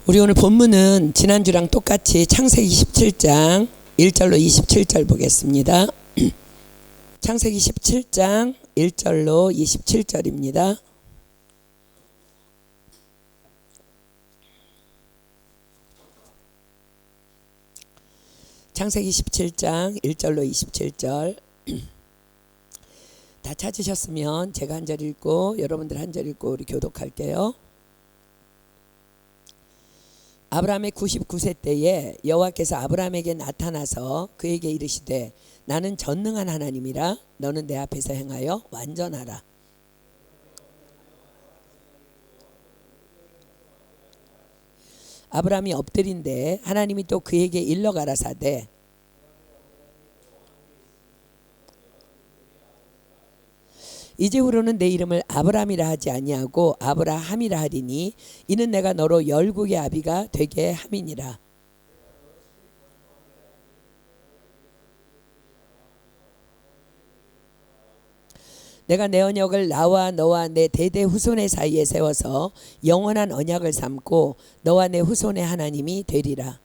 우리 오늘 본문은 지난주랑 똑같이 창세기 17장 1절로 27절 보겠습니다. 창세기 17장 1절로 27절입니다. 창세기 17장 1절로 27절 다 찾으셨으면 제가 한 절 읽고 여러분들 한 절 읽고 우리 교독할게요. 아브라함의 99세 때에 여호와께서 아브라함에게 나타나서 그에게 이르시되 나는 전능한 하나님이라 너는 내 앞에서 행하여 완전하라. 아브라함이 엎드린데 하나님이 또 그에게 일러 가라사대 이제후로는 내 이름을 아브라함이라 하지 아니하고 아브라함이라 하리니 이는 내가 너로 열국의 아비가 되게 함이니라. 내가 내 언약을 나와 너와 내 대대 후손의 사이에 세워서 영원한 언약을 삼고 너와 내 후손의 하나님이 되리라.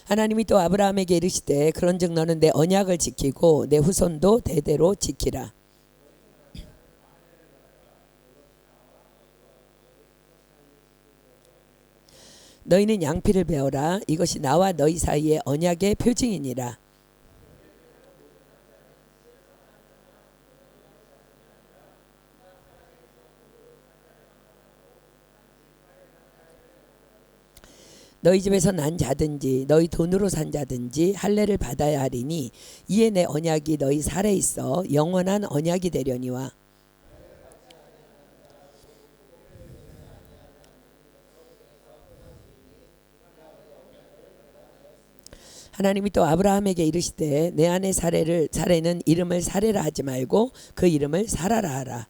하나님이 또 아브라함에게 이르시되 그런즉 너는 내 언약을 지키고 내 후손도 대대로 지키라. 너희는 양피를 베어라. 이것이 나와 너희 사이의 언약의 표징이니라. 너희 집에서 난 자든지 너희 돈으로 산 자든지 할례를 받아야 하리니 이에 내 언약이 너희 살에 있어 영원한 언약이 되려니와. 하나님이 또 아브라함에게 이르시되 내 아내 사레는 이름을 사레라 하지 말고 그 이름을 사라라 하라.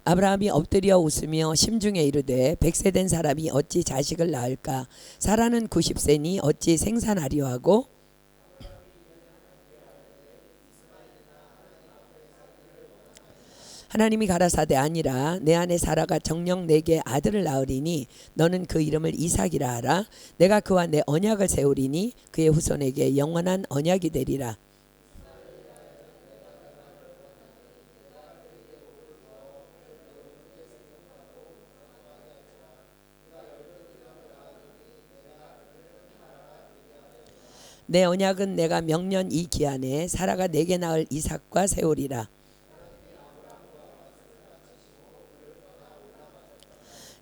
아브라함이 엎드려 웃으며 심중에 이르되 100세 된 사람이 어찌 자식을 낳을까? 사라는 90세니 어찌 생산하려 하고? 하나님이 가라사대 아니라 내 아내 사라가 정녕 내게 아들을 낳으리니 너는 그 이름을 이삭이라 하라. 내가 그와 내 언약을 세우리니 그의 후손에게 영원한 언약이 되리라. 내 언약은 내가 명년 이 기한에 사라가 내게 낳을 이삭과 세우리라.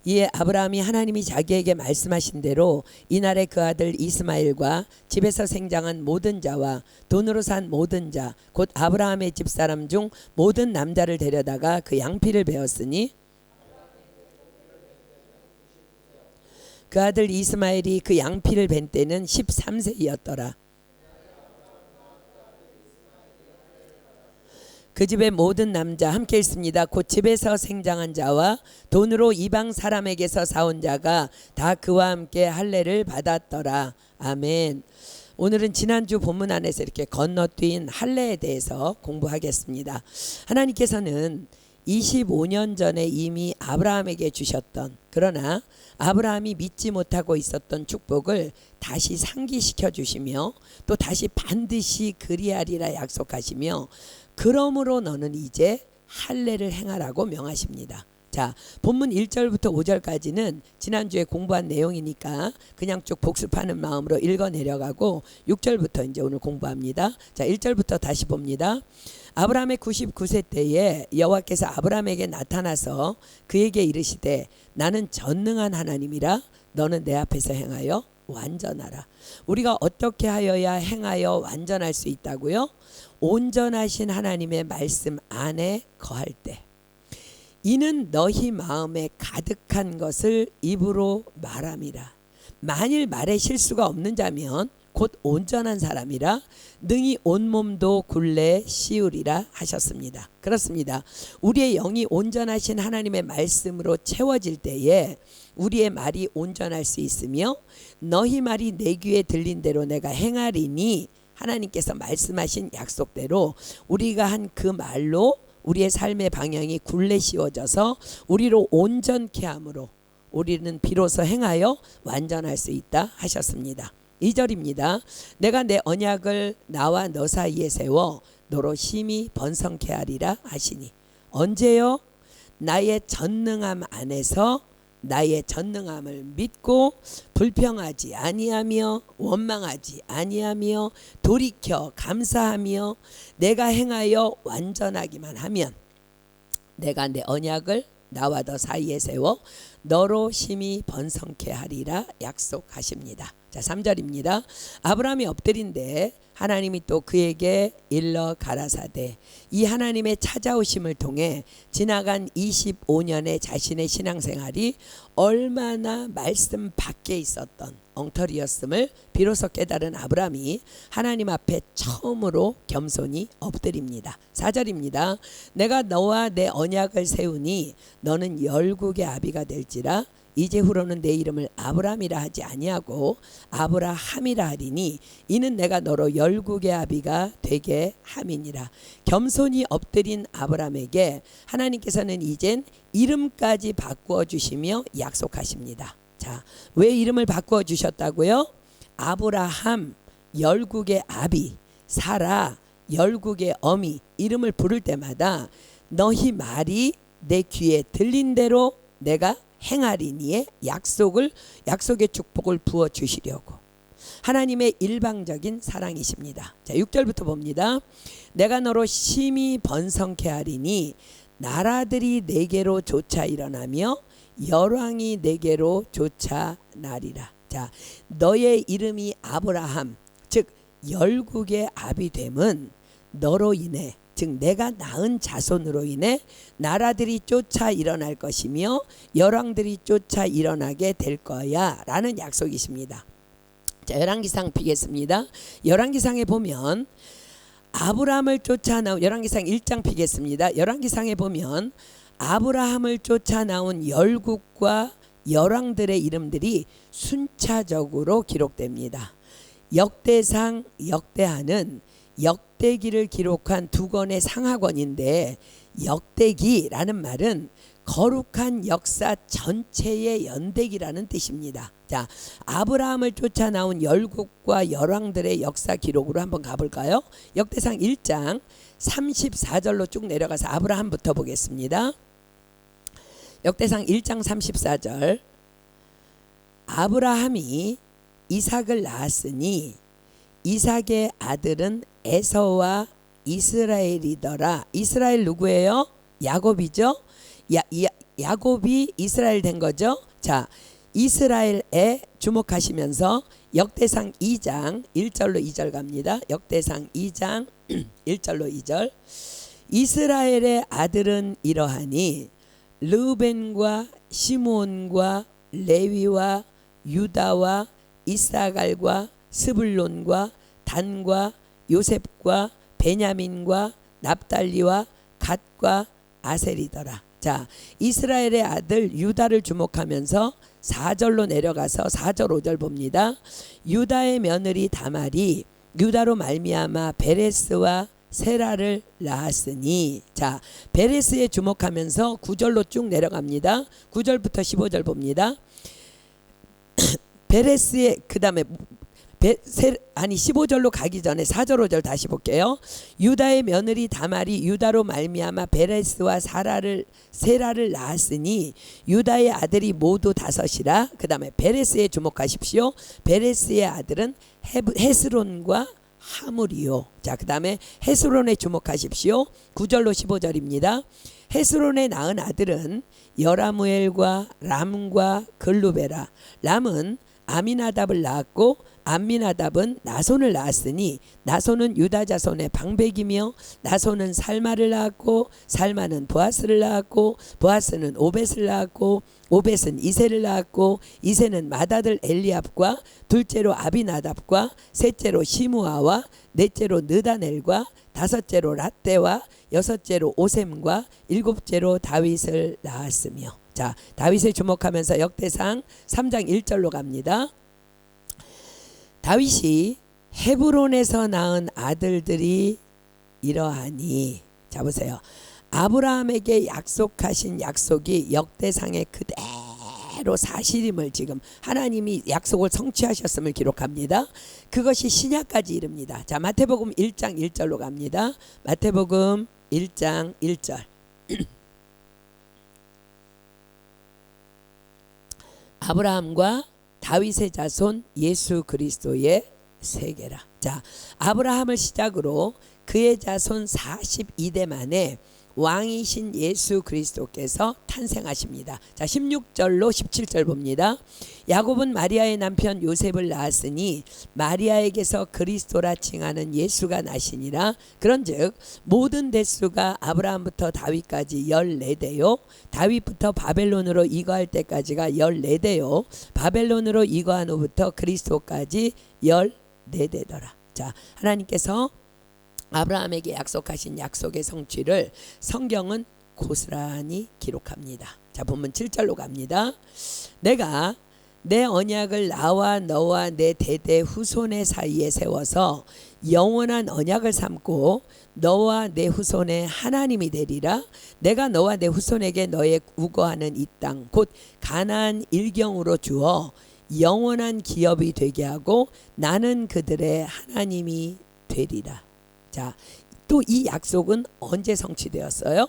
이에 아브라함이 하나님이 자기에게 말씀하신 대로 이날에 그 아들 이스마엘과 집에서 생장한 모든 자와 돈으로 산 모든 자 곧 아브라함의 집사람 중 모든 남자를 데려다가 그 양피를 베었으니 그 아들 이스마엘이 그 양피를 벤 때는 13세이었더라. 그 집의 모든 남자 함께 있습니다. 곧 집에서 생장한 자와 돈으로 이방 사람에게서 사온 자가 다 그와 함께 할례를 받았더라. 아멘. 오늘은 지난주 본문 안에서 이렇게 건너뛴 할례에 대해서 공부하겠습니다. 하나님께서는 25년 전에 이미 아브라함에게 주셨던, 그러나 아브라함이 믿지 못하고 있었던 축복을 다시 상기시켜 주시며 또 다시 반드시 그리하리라 약속하시며 그러므로 너는 이제 할례를 행하라고 명하십니다. 자, 본문 1절부터 5절까지는 지난주에 공부한 내용이니까 그냥 쭉 복습하는 마음으로 읽어 내려가고 6절부터 이제 오늘 공부합니다. 자, 1절부터 다시 봅니다. 아브라함의 99세 때에 여호와께서 아브라함에게 나타나서 그에게 이르시되 나는 전능한 하나님이라 너는 내 앞에서 행하여 완전하라. 우리가 어떻게 하여야 행하여 완전할 수 있다고요? 온전하신 하나님의 말씀 안에 거할 때. 이는 너희 마음에 가득한 것을 입으로 말함이라. 만일 말에 실수가 없는 자면 곧 온전한 사람이라 능히 온몸도 굴레 씌우리라 하셨습니다. 그렇습니다. 우리의 영이 온전하신 하나님의 말씀으로 채워질 때에 우리의 말이 온전할 수 있으며 너희 말이 내 귀에 들린 대로 내가 행하리니 하나님께서 말씀하신 약속대로 우리가 한 그 말로 우리의 삶의 방향이 굴레 씌워져서 우리로 온전케 함으로 우리는 비로소 행하여 완전할 수 있다 하셨습니다. 2절입니다. 내가 내 언약을 나와 너 사이에 세워 너로 심히 번성케 하리라 하시니 언제요? 나의 전능함 안에서 나의 전능함을 믿고 불평하지 아니하며 원망하지 아니하며 돌이켜 감사하며 내가 행하여 완전하기만 하면 내가 내 언약을 나와 너 사이에 세워 너로 심히 번성케 하리라 약속하십니다. 자, 3절입니다. 아브라함이 엎드린데 하나님이 또 그에게 일러 가라사대 이 하나님의 찾아오심을 통해 지나간 25년의 자신의 신앙생활이 얼마나 말씀 밖에 있었던 엉터리였음을 비로소 깨달은 아브라함이 하나님 앞에 처음으로 겸손히 엎드립니다. 4절입니다. 내가 너와 내 언약을 세우니 너는 열국의 아비가 될지라 이제후로는 내 이름을 아브라함이라 하지 아니하고 아브라함이라 하리니 이는 내가 너로 열국의 아비가 되게 함이니라. 겸손히 엎드린 아브라함에게 하나님께서는 이젠 이름까지 바꾸어 주시며 약속하십니다. 자, 왜 이름을 바꾸어 주셨다고요? 아브라함 열국의 아비, 사라 열국의 어미 이름을 부를 때마다 너희 말이 내 귀에 들린 대로 내가 행하리니의 약속의 축복을 부어 주시려고 하나님의 일방적인 사랑이십니다. 자, 6절부터 봅니다. 내가 너로 심히 번성케 하리니 나라들이 내게로 쫓아 일어나며 열왕이 내게로 쫓아 나리라. 자, 너의 이름이 아브라함 즉 열국의 아비 됨은 너로 인해 즉 내가 낳은 자손으로 인해 나라들이 쫓아 일어날 것이며 열왕들이 쫓아 일어나게 될 거야 라는 약속이십니다. 자, 열왕기상 피겠습니다. 열왕기상에 보면 아브라함을 쫓아 나온 열왕기상 1장 피겠습니다. 열왕기상에 보면 아브라함을 쫓아 나온 열국과 열왕들의 이름들이 순차적으로 기록됩니다. 역대상 역대하는 역대기를 기록한 두 권의 상하권인데 역대기라는 말은 거룩한 역사 전체의 연대기라는 뜻입니다. 자, 아브라함을 쫓아 나온 열국과 열왕들의 역사 기록으로 한번 가볼까요? 역대상 1장 34절로 쭉 내려가서 아브라함부터 보겠습니다. 역대상 1장 34절 아브라함이 이삭을 낳았으니 이삭의 아들은 에서와 이스라엘이더라. 이스라엘 누구예요? 야곱이죠. 야곱이 이스라엘 된 거죠. 자, 이스라엘에 주목하시면서 역대상 2장 1절로 2절 갑니다. 역대상 2장 1절로 2절 이스라엘의 아들은 이러하니 르우벤과 시므온과 레위와 유다와 이사갈과 스불론과 단과 요셉과 베냐민과 납달리와 갓과 아셀이더라. 자, 이스라엘의 아들 유다를 주목하면서 4절로 내려가서 4절 5절 봅니다. 유다의 며느리 다말이 유다로 말미암아 베레스와 세라를 낳았으니 자, 베레스에 주목하면서 9절로 쭉 내려갑니다. 9절부터 15절 봅니다. 베레스의 그 다음에 15절로 가기 전에 4절 5절 다시 볼게요. 유다의 며느리 다말이 유다로 말미암아 베레스와 세라를 낳았으니 유다의 아들이 모두 5이라. 그 다음에 베레스에 주목하십시오. 베레스의 아들은 헤스론과 하물이요. 자, 그 다음에 헤스론에 주목하십시오. 9절로 15절입니다. 헤스론에 낳은 아들은 여라무엘과 람과 글루베라. 람은 아미나답을 낳았고 암미나답은 나손을 낳았으니 나손은 유다 자손의 방백이며 나손은 살마를 낳았고 살마는 보아스를 낳았고 보아스는 오벳을 낳았고 오벳은 이새를 낳았고 이새는 맏아들 엘리압과 둘째로 아비나답과 셋째로 시므아와 넷째로 느다넬과 다섯째로 랏대와 여섯째로 오셈과 일곱째로 다윗을 낳았으며. 자, 다윗에 주목하면서 역대상 3장 1절로 갑니다. 다윗이 헤브론에서 낳은 아들들이 이러하니. 자, 보세요. 아브라함에게 약속하신 약속이 역대상에 그대로 사실임을 지금 하나님이 약속을 성취하셨음을 기록합니다. 그것이 신약까지 이릅니다. 자, 마태복음 1장 1절로 갑니다. 마태복음 1장 1절. 아브라함과 다윗의 자손 예수 그리스도의 세계라. 자, 아브라함을 시작으로 그의 자손 42대 만에 왕이신 예수 그리스도께서 탄생하십니다. 자, 16절로 17절 봅니다. 야곱은 마리아의 남편 요셉을 낳았으니 마리아에게서 그리스도라 칭하는 예수가 나시니라. 그런즉 모든 대수가 아브라함부터 다윗까지 14대요 다윗부터 바벨론으로 이거할 때까지가 14대요 바벨론으로 이거한 후부터 그리스도까지 14대더라. 자, 하나님께서 아브라함에게 약속하신 약속의 성취를 성경은 고스란히 기록합니다. 자, 본문 7절로 갑니다. 내가 내 언약을 나와 너와 내 대대 후손의 사이에 세워서 영원한 언약을 삼고 너와 내 후손의 하나님이 되리라. 내가 너와 내 후손에게 너의 우거하는 이 땅 곧 가나안 일경으로 주어 영원한 기업이 되게 하고 나는 그들의 하나님이 되리라. 자, 또 이 약속은 언제 성취되었어요?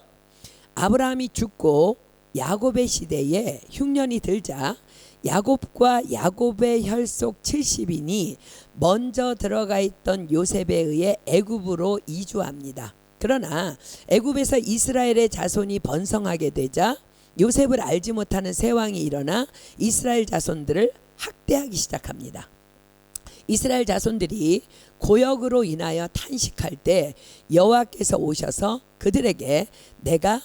아브라함이 죽고 야곱의 시대에 흉년이 들자 야곱과 야곱의 혈속 70인이 먼저 들어가 있던 요셉에 의해 애굽으로 이주합니다. 그러나 애굽에서 이스라엘의 자손이 번성하게 되자 요셉을 알지 못하는 새 왕이 일어나 이스라엘 자손들을 학대하기 시작합니다. 이스라엘 자손들이 고역으로 인하여 탄식할 때 여호와께서 오셔서 그들에게 내가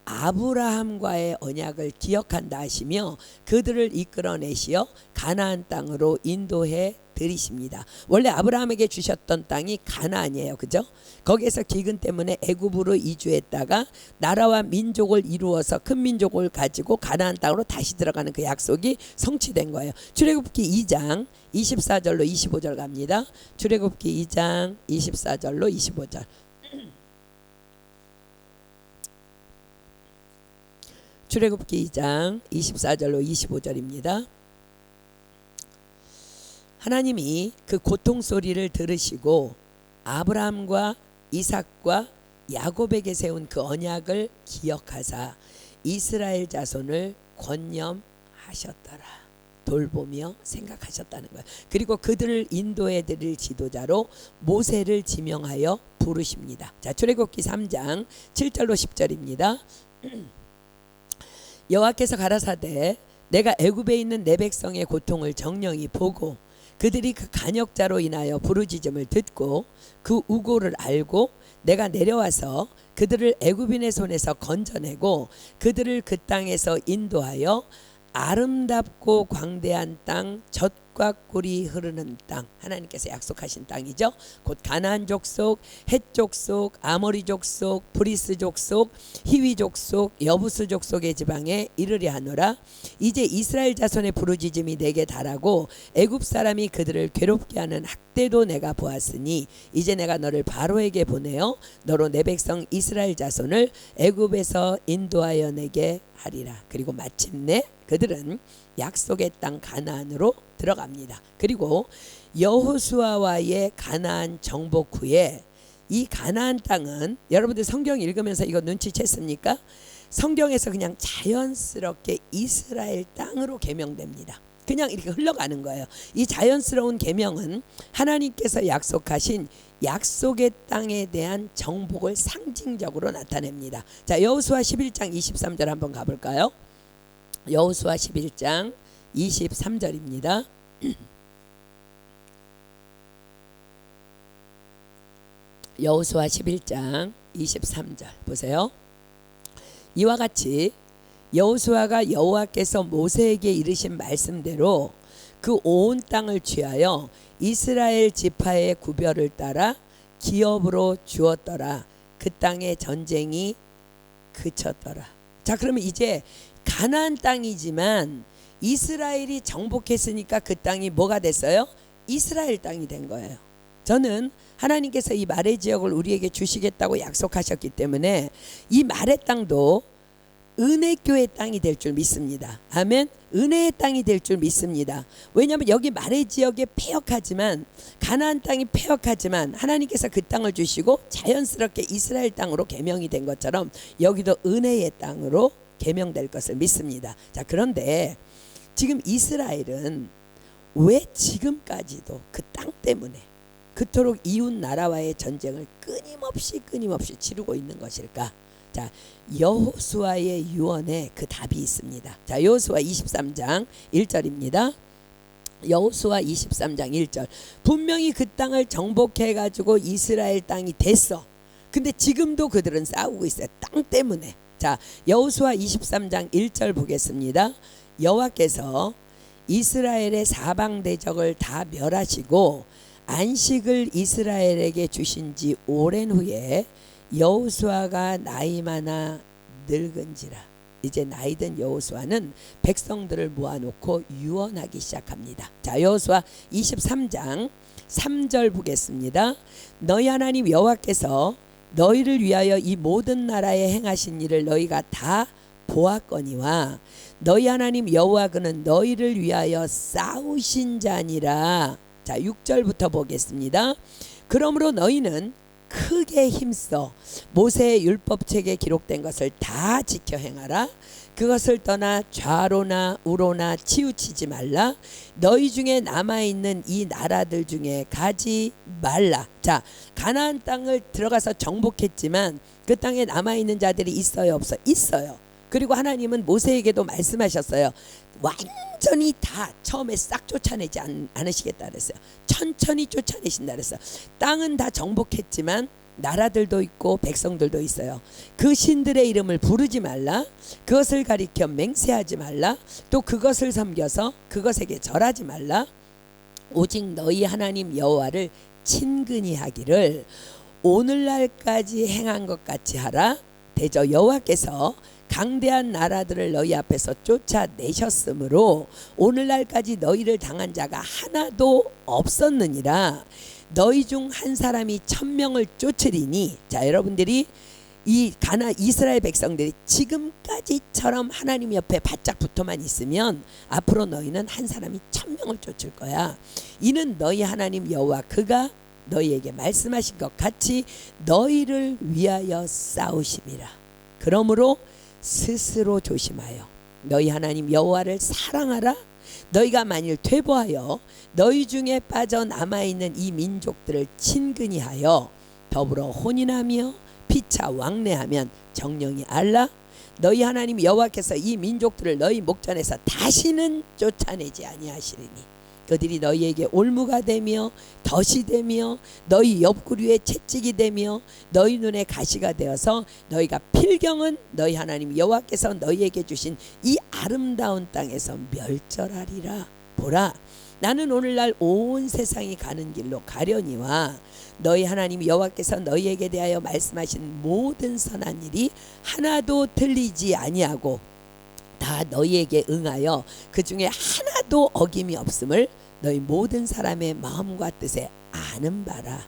아브라함과의 언약을 기억한다 하시며 그들을 이끌어내시어 가나안 땅으로 인도해 들이십니다. 원래 아브라함에게 주셨던 땅이 가나안이에요. 그죠? 거기에서 기근 때문에 애굽으로 이주했다가 나라와 민족을 이루어서 큰 민족을 가지고 가나안 땅으로 다시 들어가는 그 약속이 성취된 거예요. 출애굽기 2장 24절로 25절 갑니다. 출애굽기 2장 24절로 25절. 출애굽기 2장 24절로 25절입니다. 하나님이 그 고통 소리를 들으시고 아브라함과 이삭과 야곱에게 세운 그 언약을 기억하사 이스라엘 자손을 권념하셨더라. 돌보며 생각하셨다는 거예요. 그리고 그들을 인도해 드릴 지도자로 모세를 지명하여 부르십니다. 자, 출애굽기 3장 7절로 10절입니다. 여호와께서 가라사대 내가 애굽에 있는 내 백성의 고통을 정령이 보고 그들이 그 간역자로 인하여 부르짖음을 듣고 그 우고를 알고 내가 내려와서 그들을 애굽인의 손에서 건져내고 그들을 그 땅에서 인도하여 아름답고 광대한 땅 젖과 꿀이 흐르는 땅 하나님께서 약속하신 땅이죠. 곧 가나안 족속, 헷 족속, 아모리 족속, 브리스 족속, 히위 족속, 여부스 족속의 지방에 이르려 하노라. 이제 이스라엘 자손의 부르짖음이 내게 달하고 애굽 사람이 그들을 괴롭게 하는 학대도 내가 보았으니 이제 내가 너를 바로에게 보내어 너로 내 백성 이스라엘 자손을 애굽에서 인도하여 내게 하리라. 그리고 마침내 그들은 약속의 땅 가나안으로 들어갑니다. 그리고 여호수아와의 가나안 정복 후에 이 가나안 땅은 여러분들 성경 읽으면서 이거 눈치챘습니까? 성경에서 그냥 자연스럽게 이스라엘 땅으로 계명됩니다. 그냥 이렇게 흘러가는 거예요. 이 자연스러운 계명은 하나님께서 약속하신 약속의 땅에 대한 정복을 상징적으로 나타냅니다. 자, 여호수아 11장 23절 한번 가볼까요? 여호수아 11장 23절입니다. 여호수아 11장 23절 보세요. 이와 같이 여호수아가 여호와께서 모세에게 이르신 말씀대로 그 온 땅을 취하여 이스라엘 지파의 구별을 따라 기업으로 주었더라. 그 땅의 전쟁이 그쳤더라. 자, 그러면 이제 가나안 땅이지만 이스라엘이 정복했으니까 그 땅이 뭐가 됐어요? 이스라엘 땅이 된 거예요. 저는 하나님께서 이 말의 지역을 우리에게 주시겠다고 약속하셨기 때문에 이 말의 땅도 은혜교의 땅이 될 줄 믿습니다. 아멘. 은혜의 땅이 될 줄 믿습니다. 왜냐하면 여기 말의 지역에 패역하지만, 가나안 땅이 패역하지만 하나님께서 그 땅을 주시고 자연스럽게 이스라엘 땅으로 개명이 된 것처럼 여기도 은혜의 땅으로 개명될 것을 믿습니다. 자, 그런데 지금 이스라엘은 왜 지금까지도 그 땅 때문에 그토록 이웃 나라와의 전쟁을 끊임없이 치르고 있는 것일까? 자, 여호수아의 유언에 그 답이 있습니다. 자, 여호수아 23장 1절입니다. 여호수아 23장 1절. 분명히 그 땅을 정복해 가지고 이스라엘 땅이 됐어. 근데 지금도 그들은 싸우고 있어요. 땅 때문에. 자, 여호수아 23장 1절 보겠습니다. 여호와께서 이스라엘의 사방 대적을 다 멸하시고 안식을 이스라엘에게 주신 지 오랜 후에 여호수아가 나이 많아 늙은지라. 이제 나이든 여호수아는 백성들을 모아놓고 유언하기 시작합니다. 자, 여호수아 23장 3절 보겠습니다. 너희 하나님 여호와께서 너희를 위하여 이 모든 나라에 행하신 일을 너희가 다 보았거니와 너희 하나님 여호와 그는 너희를 위하여 싸우신 자니라. 자, 6절부터 보겠습니다. 그러므로 너희는 크게 힘써 모세의 율법책에 기록된 것을 다 지켜 행하라. 그것을 떠나 좌로나 우로나 치우치지 말라. 너희 중에 남아있는 이 나라들 중에 가지 말라. 자, 가나안 땅을 들어가서 정복했지만 그 땅에 남아있는 자들이 있어요, 없어? 있어요. 그리고 하나님은 모세에게도 말씀하셨어요. 완전히 다 처음에 싹 쫓아내지 않으시겠다 그랬어요. 천천히 쫓아내신다 그랬어요. 땅은 다 정복했지만 나라들도 있고 백성들도 있어요. 그 신들의 이름을 부르지 말라. 그것을 가리켜 맹세하지 말라. 또 그것을 섬겨서 그것에게 절하지 말라. 오직 너희 하나님 여호와를 친근히 하기를 오늘날까지 행한 것 같이 하라. 대저 여호와께서 강대한 나라들을 너희 앞에서 쫓아내셨으므로 오늘날까지 너희를 당한 자가 하나도 없었느니라. 너희 중 한 사람이 1000명을 쫓으리니. 자, 여러분들이 이 이스라엘 백성들이 지금까지처럼 하나님 옆에 바짝 붙어만 있으면 앞으로 너희는 한 사람이 1000명을 쫓을 거야. 이는 너희 하나님 여호와 그가 너희에게 말씀하신 것 같이 너희를 위하여 싸우심이라. 그러므로 스스로 조심하여 너희 하나님 여호와를 사랑하라. 너희가 만일 퇴보하여 너희 중에 빠져 남아있는 이 민족들을 친근히 하여 더불어 혼인하며 피차 왕래하면 정령이 알라. 너희 하나님 여호와께서 이 민족들을 너희 목전에서 다시는 쫓아내지 아니하시리니 그들이 너희에게 올무가 되며 덫이 되며 너희 옆구리에 채찍이 되며 너희 눈에 가시가 되어서 너희가 필경은 너희 하나님 여호와께서 너희에게 주신 이 아름다운 땅에서 멸절하리라. 보라, 나는 오늘날 온 세상이 가는 길로 가려니와 너희 하나님 여호와께서 너희에게 대하여 말씀하신 모든 선한 일이 하나도 틀리지 아니하고 다 너희에게 응하여 그 중에 하나도 어김이 없음을 너희 모든 사람의 마음과 뜻에 아는 바라.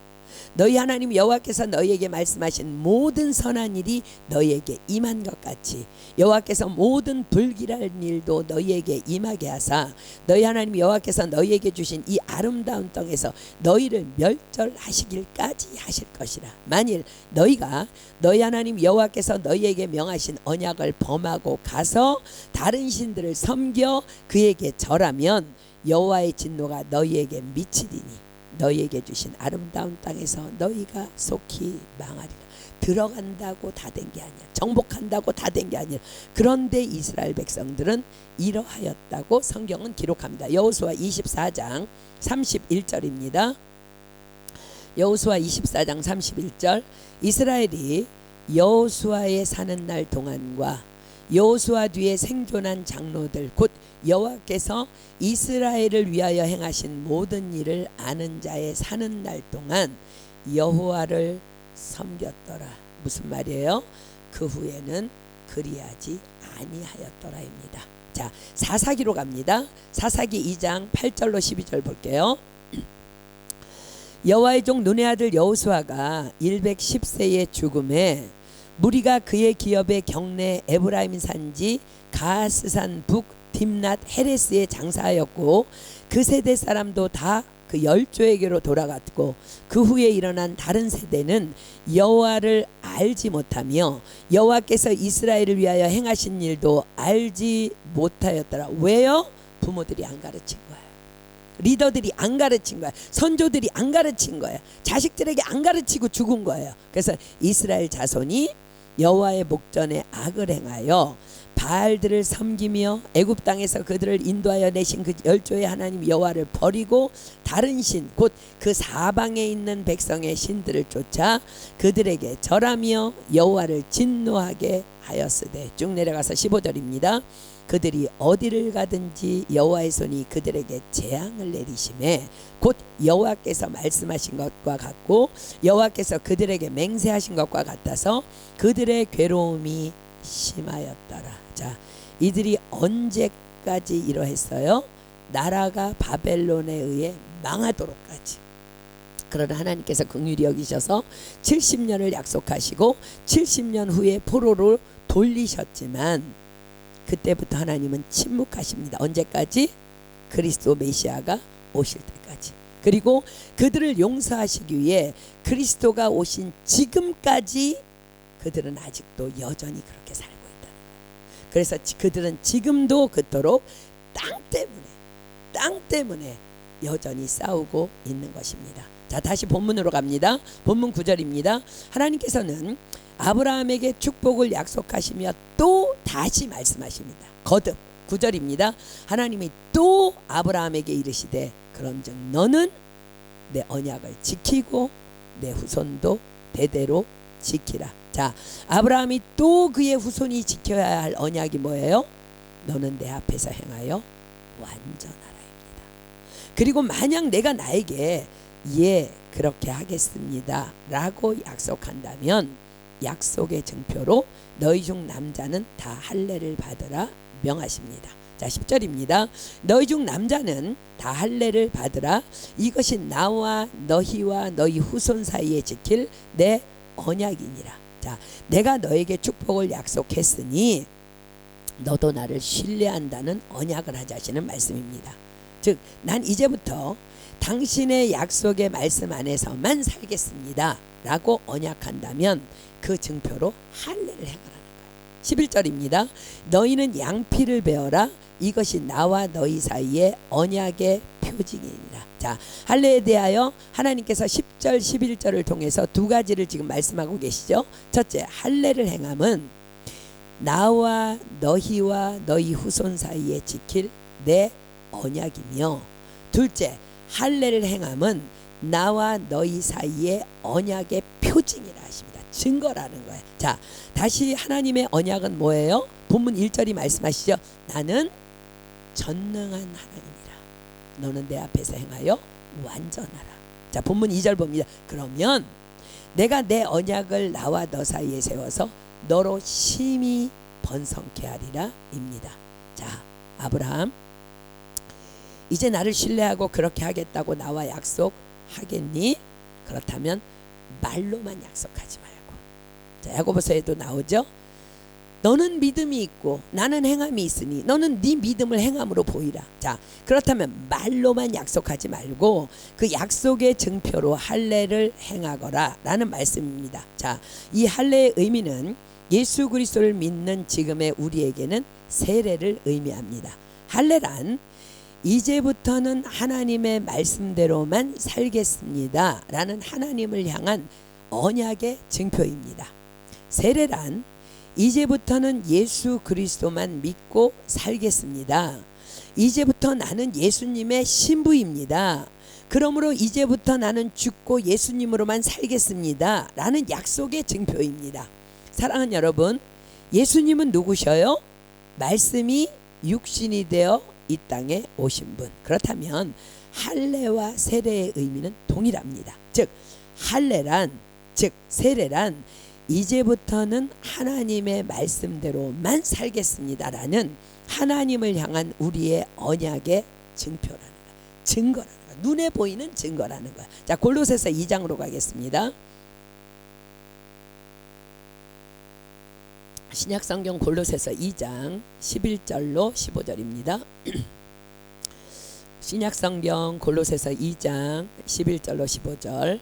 너희 하나님 여호와께서 너희에게 말씀하신 모든 선한 일이 너희에게 임한 것 같이 여호와께서 모든 불길한 일도 너희에게 임하게 하사 너희 하나님 여호와께서 너희에게 주신 이 아름다운 땅에서 너희를 멸절하시길까지 하실 것이라. 만일 너희가 너희 하나님 여호와께서 너희에게 명하신 언약을 범하고 가서 다른 신들을 섬겨 그에게 절하면 여호와의 진노가 너희에게 미치리니 너희에게 주신 아름다운 땅에서 너희가 속히 망하리라. 들어간다고 다 된 게 아니야. 정복한다고 다 된 게 아니야. 그런데 이스라엘 백성들은 이러하였다고 성경은 기록합니다. 여호수아 24장 31절입니다. 여호수아 24장 31절 이스라엘이 여호수아의 사는 날 동안과 여호수아 뒤에 생존한 장로들 곧 여호와께서 이스라엘을 위하여 행하신 모든 일을 아는 자의 사는 날 동안 여호와를 섬겼더라. 무슨 말이에요? 그 후에는 그리하지 아니하였더라입니다. 자, 사사기로 갑니다. 사사기 2장 8절로 12절 볼게요. 여호와의 종 눈의 아들 여호수아가 110세의 죽음에 무리가 그의 기업의 경내 에브라임 산지 가스산 북 딥낫 헤레스에 장사하였고 그 세대 사람도 다 그 열조에게로 돌아갔고 그 후에 일어난 다른 세대는 여호와를 알지 못하며 여호와께서 이스라엘을 위하여 행하신 일도 알지 못하였더라. 왜요? 부모들이 안 가르친 거예요. 리더들이 안 가르친 거예요. 선조들이 안 가르친 거예요. 자식들에게 안 가르치고 죽은 거예요. 그래서 이스라엘 자손이 여호와의 목전에 악을 행하여 바알들을 섬기며 애굽 땅에서 그들을 인도하여 내신 그 열조의 하나님 여호와를 버리고 다른 신 곧 그 사방에 있는 백성의 신들을 쫓아 그들에게 절하며 여호와를 진노하게 하였으되 쭉 내려가서 15절입니다. 그들이 어디를 가든지 여호와의 손이 그들에게 재앙을 내리심에 곧 여호와께서 말씀하신 것과 같고 여호와께서 그들에게 맹세하신 것과 같아서 그들의 괴로움이 심하였더라. 자, 이들이 언제까지 이러했어요? 나라가 바벨론에 의해 망하도록까지. 그러나 하나님께서 긍휼히 여기셔서 70년을 약속하시고 70년 후에 포로로 돌리셨지만 그때부터 하나님은 침묵하십니다. 언제까지? 그리스도 메시아가 오실 때까지. 그리고 그들을 용서하시기 위해 그리스도가 오신 지금까지 그들은 아직도 여전히 그렇게 살고 있다는 거예요. 그래서 그들은 지금도 그토록 땅 때문에 여전히 싸우고 있는 것입니다. 자, 다시 본문으로 갑니다. 본문 9절입니다. 하나님께서는 아브라함에게 축복을 약속하시며 또 다시 말씀하십니다. 거듭 9절입니다. 하나님이 또 아브라함에게 이르시되 그런즉 너는 내 언약을 지키고 내 후손도 대대로 지키라. 자, 아브라함이 또 그의 후손이 지켜야 할 언약이 뭐예요? 너는 내 앞에서 행하여 완전하라입니다. 그리고 만약 내가 나에게 예 그렇게 하겠습니다 라고 약속한다면 약속의 증표로 너희 중 남자는 다 할례를 받으라 명하십니다. 자, 10절입니다. 너희 중 남자는 다 할례를 받으라. 이것이 나와 너희와 너희 후손 사이에 지킬 내 언약이니라. 자, 내가 너에게 축복을 약속했으니 너도 나를 신뢰한다는 언약을 하자시는 말씀입니다. 즉, 난 이제부터 당신의 약속의 말씀 안에서만 살겠습니다 라고 언약한다면 그 증표로 할례를 행하라는 거예요. 11절입니다. 너희는 양피를 베어라. 이것이 나와 너희 사이에 언약의 표징이니라. 자, 할례에 대하여 하나님께서 10절 11절을 통해서 두 가지를 지금 말씀하고 계시죠. 첫째, 할례를 행함은 나와 너희와 너희 후손 사이에 지킬 내 언약이며, 둘째, 할례를 행함은 나와 너희 사이에 언약의 표징이라 하십니다. 증거라는 거예요. 자, 다시 하나님의 언약은 뭐예요? 본문 1절이 말씀하시죠. 나는 전능한 하나님이라. 너는 내 앞에서 행하여 완전하라. 자, 본문 2절 봅니다. 그러면 내가 내 언약을 나와 너 사이에 세워서 너로 심히 번성케 하리라 입니다. 자, 아브라함, 이제 나를 신뢰하고 그렇게 하겠다고 나와 약속하겠니? 그렇다면 말로만 약속하지 말고. 자, 야고보서에도 나오죠. 너는 믿음이 있고 나는 행함이 있으니 너는 네 믿음을 행함으로 보이라. 자, 그렇다면 말로만 약속하지 말고 그 약속의 증표로 할례를 행하거라 라는 말씀입니다. 자, 이 할례의 의미는 예수 그리스도를 믿는 지금의 우리에게는 세례를 의미합니다. 할례란 이제부터는 하나님의 말씀대로만 살겠습니다 라는 하나님을 향한 언약의 증표입니다. 세례란 이제부터는 예수 그리스도만 믿고 살겠습니다. 이제부터 나는 예수님의 신부입니다. 그러므로 이제부터 나는 죽고 예수님으로만 살겠습니다 라는 약속의 증표입니다. 사랑하는 여러분, 예수님은 누구셔요? 말씀이 육신이 되어 이 땅에 오신 분. 그렇다면 할례와 세례의 의미는 동일합니다. 즉 할례란, 즉 세례란 이제부터는 하나님의 말씀대로만 살겠습니다라는 하나님을 향한 우리의 언약의 증표라는 거야. 증거라는 거야. 눈에 보이는 증거라는 거야. 자, 골로새서 2장으로 가겠습니다. 신약성경 골로새서 2장 11절로 15절입니다. 신약성경 골로새서 2장 11절로 15절.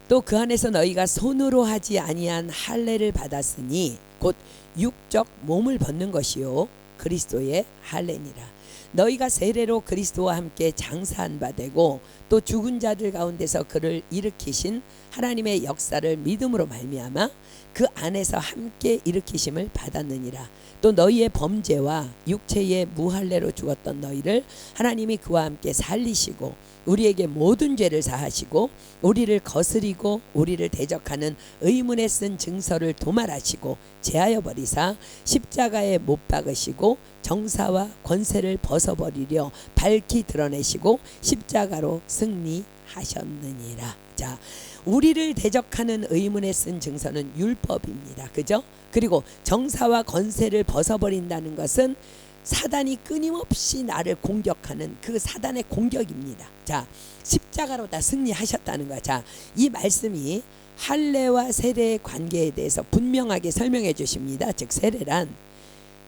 또 그 안에서 너희가 손으로 하지 아니한 할례를 받았으니 곧 육적 몸을 벗는 것이요 그리스도의 할례니라. 너희가 세례로 그리스도와 함께 장사한 바 되고 또 죽은 자들 가운데서 그를 일으키신 하나님의 역사를 믿음으로 말미암아 그 안에서 함께 일으키심을 받았느니라. 또 너희의 범죄와 육체의 무할례로 죽었던 너희를 하나님이 그와 함께 살리시고 우리에게 모든 죄를 사하시고 우리를 거스리고 우리를 대적하는 의문에 쓴 증서를 도말하시고 제하여 버리사 십자가에 못 박으시고 정사와 권세를 벗어버리려 밝히 드러내시고 십자가로 승리하셨느니라. 자, 우리를 대적하는 의문에 쓴 증서는 율법입니다. 그죠? 그리고 정사와 권세를 벗어버린다는 것은 사단이 끊임없이 나를 공격하는 그 사단의 공격입니다. 자, 십자가로 다 승리하셨다는 거야. 자, 이 말씀이 할례와 세례의 관계에 대해서 분명하게 설명해 주십니다. 즉 세례란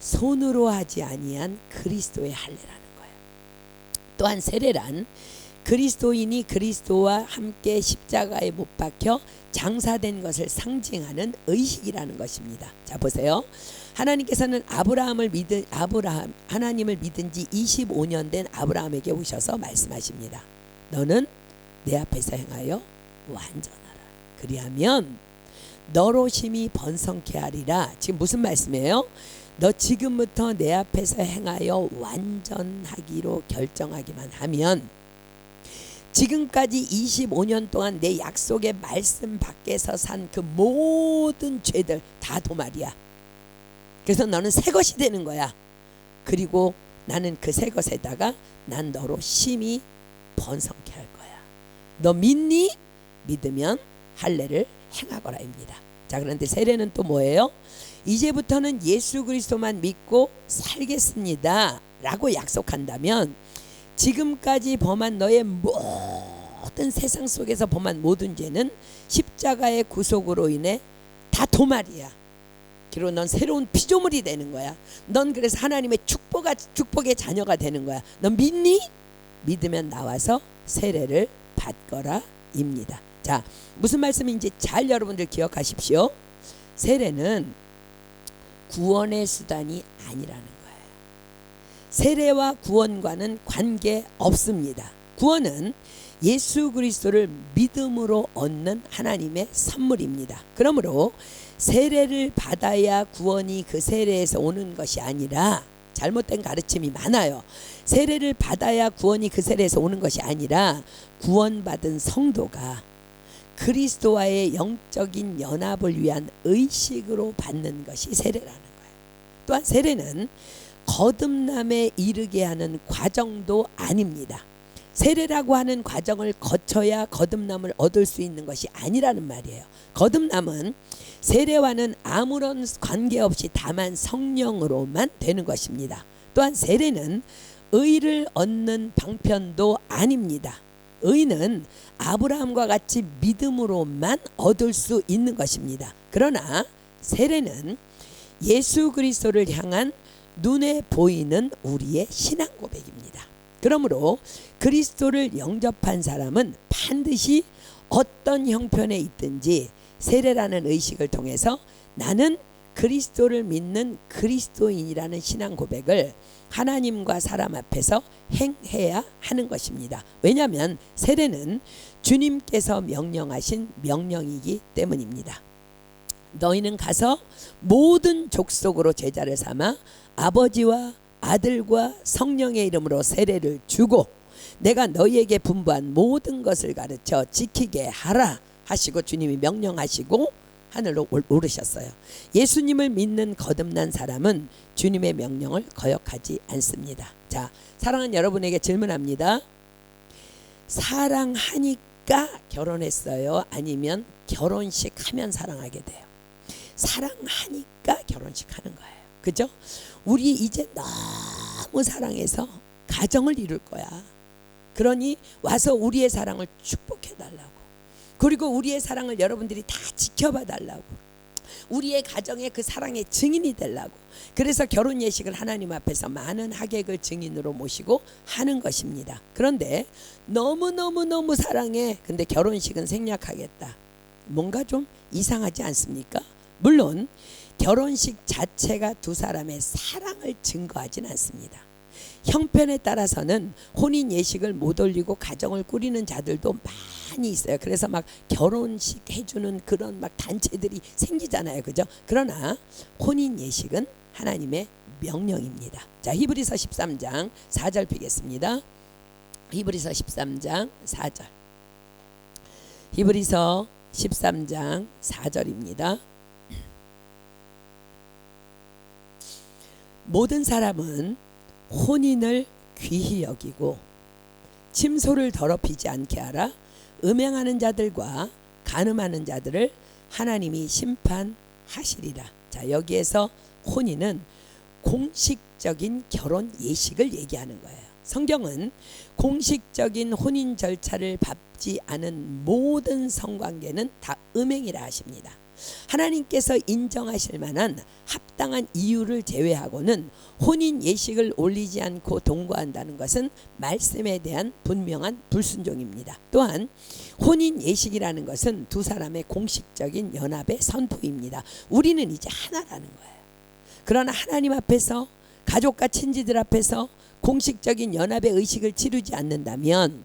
손으로 하지 아니한 그리스도의 할례라는 거예요. 또한 세례란 그리스도인이 그리스도와 함께 십자가에 못 박혀 장사된 것을 상징하는 의식이라는 것입니다. 자, 보세요. 하나님께서는 하나님을 믿은 지 25년 된 아브라함에게 오셔서 말씀하십니다. 너는 내 앞에서 행하여 완전하라. 그리하면 너로 심히 번성케 하리라. 지금 무슨 말씀이에요? 너 지금부터 내 앞에서 행하여 완전하기로 결정하기만 하면 지금까지 25년 동안 내 약속의 말씀 밖에서 산 그 모든 죄들 다 도말이야. 그래서 너는 새 것이 되는 거야. 그리고 나는 그 새 것에다가 난 너로 심히 번성케 할 거야. 너 믿니? 믿으면 할례를 행하거라입니다. 자, 그런데 세례는 또 뭐예요? 이제부터는 예수 그리스도만 믿고 살겠습니다 라고 약속한다면 지금까지 범한 너의 모든 세상 속에서 범한 모든 죄는 십자가의 구속으로 인해 다 도말이야. 그리고 넌 새로운 피조물이 되는 거야. 넌 그래서 하나님의 축복의 자녀가 되는 거야. 넌 믿니? 믿으면 나와서 세례를 받거라 입니다. 자, 무슨 말씀인지 잘 여러분들 기억하십시오. 세례는 구원의 수단이 아니라는 거예요. 세례와 구원과는 관계 없습니다. 구원은 예수 그리스도를 믿음으로 얻는 하나님의 선물입니다. 그러므로 세례를 받아야 구원이 그 세례에서 오는 것이 아니라, 잘못된 가르침이 많아요. 세례를 받아야 구원이 그 세례에서 오는 것이 아니라 구원받은 성도가 그리스도와의 영적인 연합을 위한 의식으로 받는 것이 세례라는 거예요. 또한 세례는 거듭남에 이르게 하는 과정도 아닙니다. 세례라고 하는 과정을 거쳐야 거듭남을 얻을 수 있는 것이 아니라는 말이에요. 거듭남은 세례와는 아무런 관계없이 다만 성령으로만 되는 것입니다. 또한 세례는 의를 얻는 방편도 아닙니다. 의는 아브라함과 같이 믿음으로만 얻을 수 있는 것입니다. 그러나 세례는 예수 그리스도를 향한 눈에 보이는 우리의 신앙 고백입니다. 그러므로 그리스도를 영접한 사람은 반드시 어떤 형편에 있든지 세례라는 의식을 통해서 나는 그리스도를 믿는 그리스도인이라는 신앙 고백을 하나님과 사람 앞에서 행해야 하는 것입니다. 왜냐하면 세례는 주님께서 명령하신 명령이기 때문입니다. 너희는 가서 모든 족속으로 제자를 삼아 아버지와 아들과 성령의 이름으로 세례를 주고 내가 너희에게 분부한 모든 것을 가르쳐 지키게 하라 하시고 주님이 명령하시고 하늘로 오르셨어요. 예수님을 믿는 거듭난 사람은 주님의 명령을 거역하지 않습니다. 자, 사랑하는 여러분에게 질문합니다. 사랑하니까 결혼했어요? 아니면 결혼식 하면 사랑하게 돼요? 사랑하니까 결혼식 하는 거예요. 그죠? 우리 이제 너무 사랑해서 가정을 이룰 거야. 그러니 와서 우리의 사랑을 축복해 달라고. 그리고 우리의 사랑을 여러분들이 다 지켜봐 달라고. 우리의 가정의 그 사랑의 증인이 되려고. 그래서 결혼 예식을 하나님 앞에서 많은 하객을 증인으로 모시고 하는 것입니다. 그런데 너무 사랑해. 근데 결혼식은 생략하겠다. 뭔가 좀 이상하지 않습니까? 물론 결혼식 자체가 두 사람의 사랑을 증거하진 않습니다. 형편에 따라서는 혼인 예식을 못 올리고 가정을 꾸리는 자들도 많이 있어요. 그래서 막 결혼식 해주는 그런 막 단체들이 생기잖아요. 그죠? 그러나 혼인 예식은 하나님의 명령입니다. 자, 히브리서 13장 4절 펴겠습니다. 히브리서 13장 4절. 히브리서 13장 4절입니다. 모든 사람은 혼인을 귀히 여기고 침소를 더럽히지 않게 하라. 음행하는 자들과 간음하는 자들을 하나님이 심판하시리라. 자, 여기에서 혼인은 공식적인 결혼 예식을 얘기하는 거예요. 성경은 공식적인 혼인 절차를 밟지 않은 모든 성관계는 다 음행이라 하십니다. 하나님께서 인정하실 만한 합당한 이유를 제외하고는 혼인 예식을 올리지 않고 동거한다는 것은 말씀에 대한 분명한 불순종입니다. 또한 혼인 예식이라는 것은 두 사람의 공식적인 연합의 선포입니다. 우리는 이제 하나라는 거예요. 그러나 하나님 앞에서 가족과 친지들 앞에서 공식적인 연합의 의식을 치르지 않는다면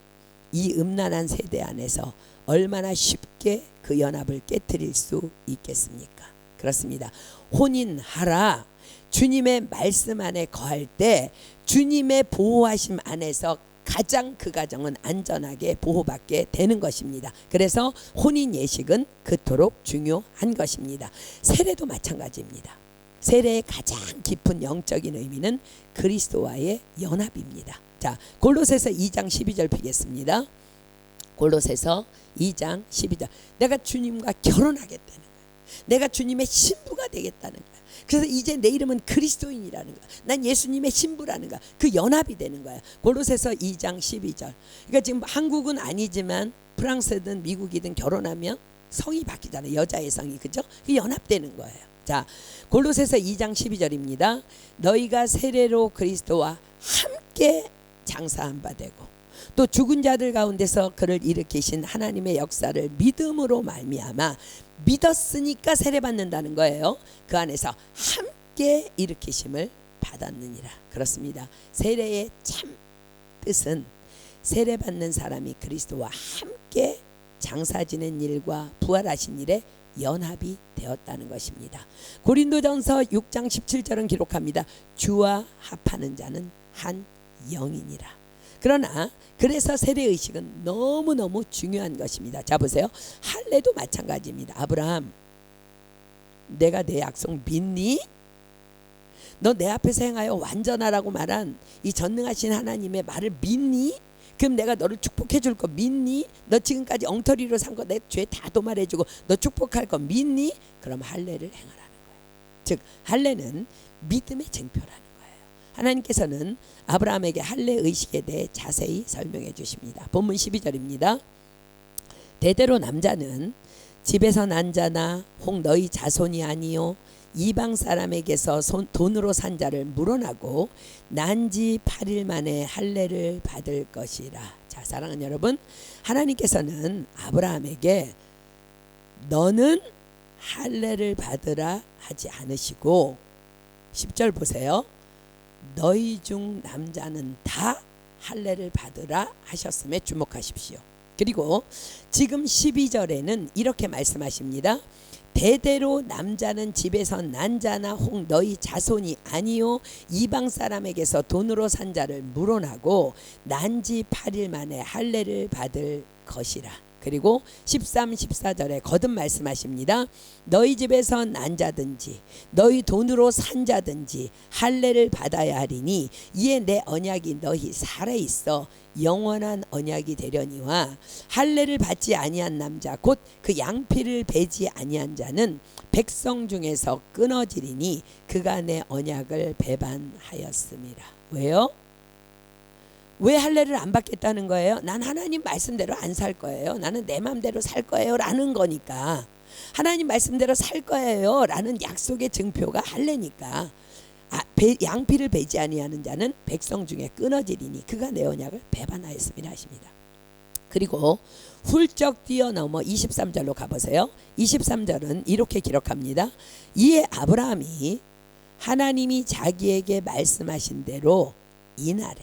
이 음란한 세대 안에서 얼마나 쉽게 그 연합을 깨트릴 수 있겠습니까? 그렇습니다. 혼인하라. 주님의 말씀 안에 거할 때 주님의 보호하심 안에서 가장 그 가정은 안전하게 보호받게 되는 것입니다. 그래서 혼인 예식은 그토록 중요한 것입니다. 세례도 마찬가지입니다. 세례의 가장 깊은 영적인 의미는 그리스도와의 연합입니다. 자, 골로새서 2장 12절 펴겠습니다. 골로새서 2장 12절. 내가 주님과 결혼하겠다는 거야. 내가 주님의 신부가 되겠다는 거야. 그래서 이제 내 이름은 그리스도인이라는 거야. 난 예수님의 신부라는 거야. 그 연합이 되는 거야. 골로새서 2장 12절. 그러니까 지금 한국은 아니지만 프랑스든 미국이든 결혼하면 성이 바뀌잖아요. 여자의 성이. 그죠? 그 연합되는 거예요. 자, 골로새서 2장 12절입니다. 너희가 세례로 그리스도와 함께 장사한 바 되고 또 죽은 자들 가운데서 그를 일으키신 하나님의 역사를 믿음으로 말미암아 믿었으니까 세례받는다는 거예요. 그 안에서 함께 일으키심을 받았느니라. 그렇습니다. 세례의 참 뜻은 세례받는 사람이 그리스도와 함께 장사 지낸 일과 부활하신 일에 연합이 되었다는 것입니다. 고린도전서 6장 17절은 기록합니다. 주와 합하는 자는 한 영이니라. 그러나 그래서 세례의식은 너무너무 중요한 것입니다. 자, 보세요. 할례도 마찬가지입니다. 아브라함, 내가 내 약속 믿니? 너 내 앞에서 행하여 완전하라고 말한 이 전능하신 하나님의 말을 믿니? 그럼 내가 너를 축복해 줄 거 믿니? 너 지금까지 엉터리로 산 거 내 죄 다 도말해 주고 너 축복할 거 믿니? 그럼 할례를 행하라는 거예요. 즉 할례는 믿음의 쟁표라는 거예요. 하나님께서는 아브라함에게 할례 의식에 대해 자세히 설명해 주십니다. 본문 12절입니다. 대대로 남자는 집에서 난 자나 혹 너희 자손이 아니요 이방 사람에게서 돈으로 산 자를 물어나고 난지 8일 만에 할례를 받을 것이라. 자, 사랑하는 여러분, 하나님께서는 아브라함에게 너는 할례를 받으라 하지 않으시고 10절 보세요. 너희 중 남자는 다 할례를 받으라 하셨음에 주목하십시오. 그리고 지금 12절에는 이렇게 말씀하십니다. 대대로 남자는 집에서 난 자나 혹 너희 자손이 아니요 이방 사람에게서 돈으로 산 자를 물어나고 난지 8일 만에 할례를 받을 것이라. 그리고 13, 14절에 거듭 말씀하십니다. 너희 집에서 난 자든지 너희 돈으로 산 자든지 할례를 받아야 하리니 이에 내 언약이 너희 살아있어 영원한 언약이 되려니와 할례를 받지 아니한 남자 곧 그 양피를 베지 아니한 자는 백성 중에서 끊어지리니 그가 내 언약을 배반하였음이라. 왜요? 왜 할례를 안 받겠다는 거예요? 난 하나님 말씀대로 안 살 거예요. 나는 내 마음대로 살 거예요 라는 거니까. 하나님 말씀대로 살 거예요 라는 약속의 증표가 할례니까. 양피를 베지 아니하는 자는 백성 중에 끊어지리니 그가 내 언약을 배반하였음이라 하십니다. 그리고 훌쩍 뛰어넘어 23절로 가보세요. 23절은 이렇게 기록합니다. 이에 아브라함이 하나님이 자기에게 말씀하신 대로 이날에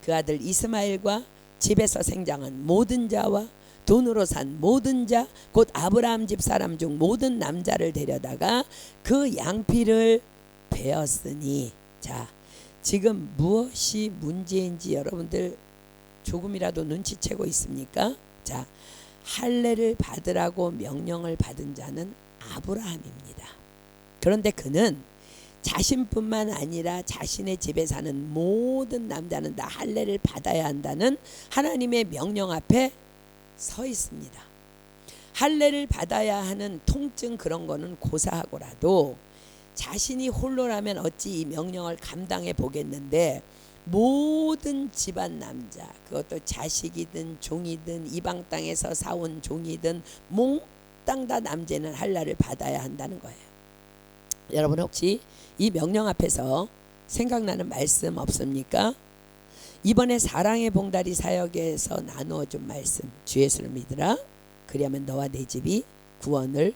그 아들 이스마엘과 집에서 생장한 모든 자와 돈으로 산 모든 자 곧 아브라함 집 사람 중 모든 남자를 데려다가 그 양피를 베었으니. 자, 지금 무엇이 문제인지 여러분들 조금이라도 눈치채고 있습니까? 자, 할례를 받으라고 명령을 받은 자는 아브라함입니다. 그런데 그는 자신뿐만 아니라 자신의 집에 사는 모든 남자는 다 할례를 받아야 한다는 하나님의 명령 앞에 서 있습니다. 할례를 받아야 하는 통증 그런 거는 고사하고라도 자신이 홀로라면 어찌 이 명령을 감당해 보겠는데 모든 집안 남자, 그것도 자식이든 종이든 이방 땅에서 사온 종이든 몽땅 다 남자는 할례를 받아야 한다는 거예요. 여러분 혹시 이 명령 앞에서 생각나는 말씀 없습니까? 이번에 사랑의 봉다리 사역에서 나누어 준 말씀, 주 예수를 믿으라 그리하면 너와 내 집이 구원을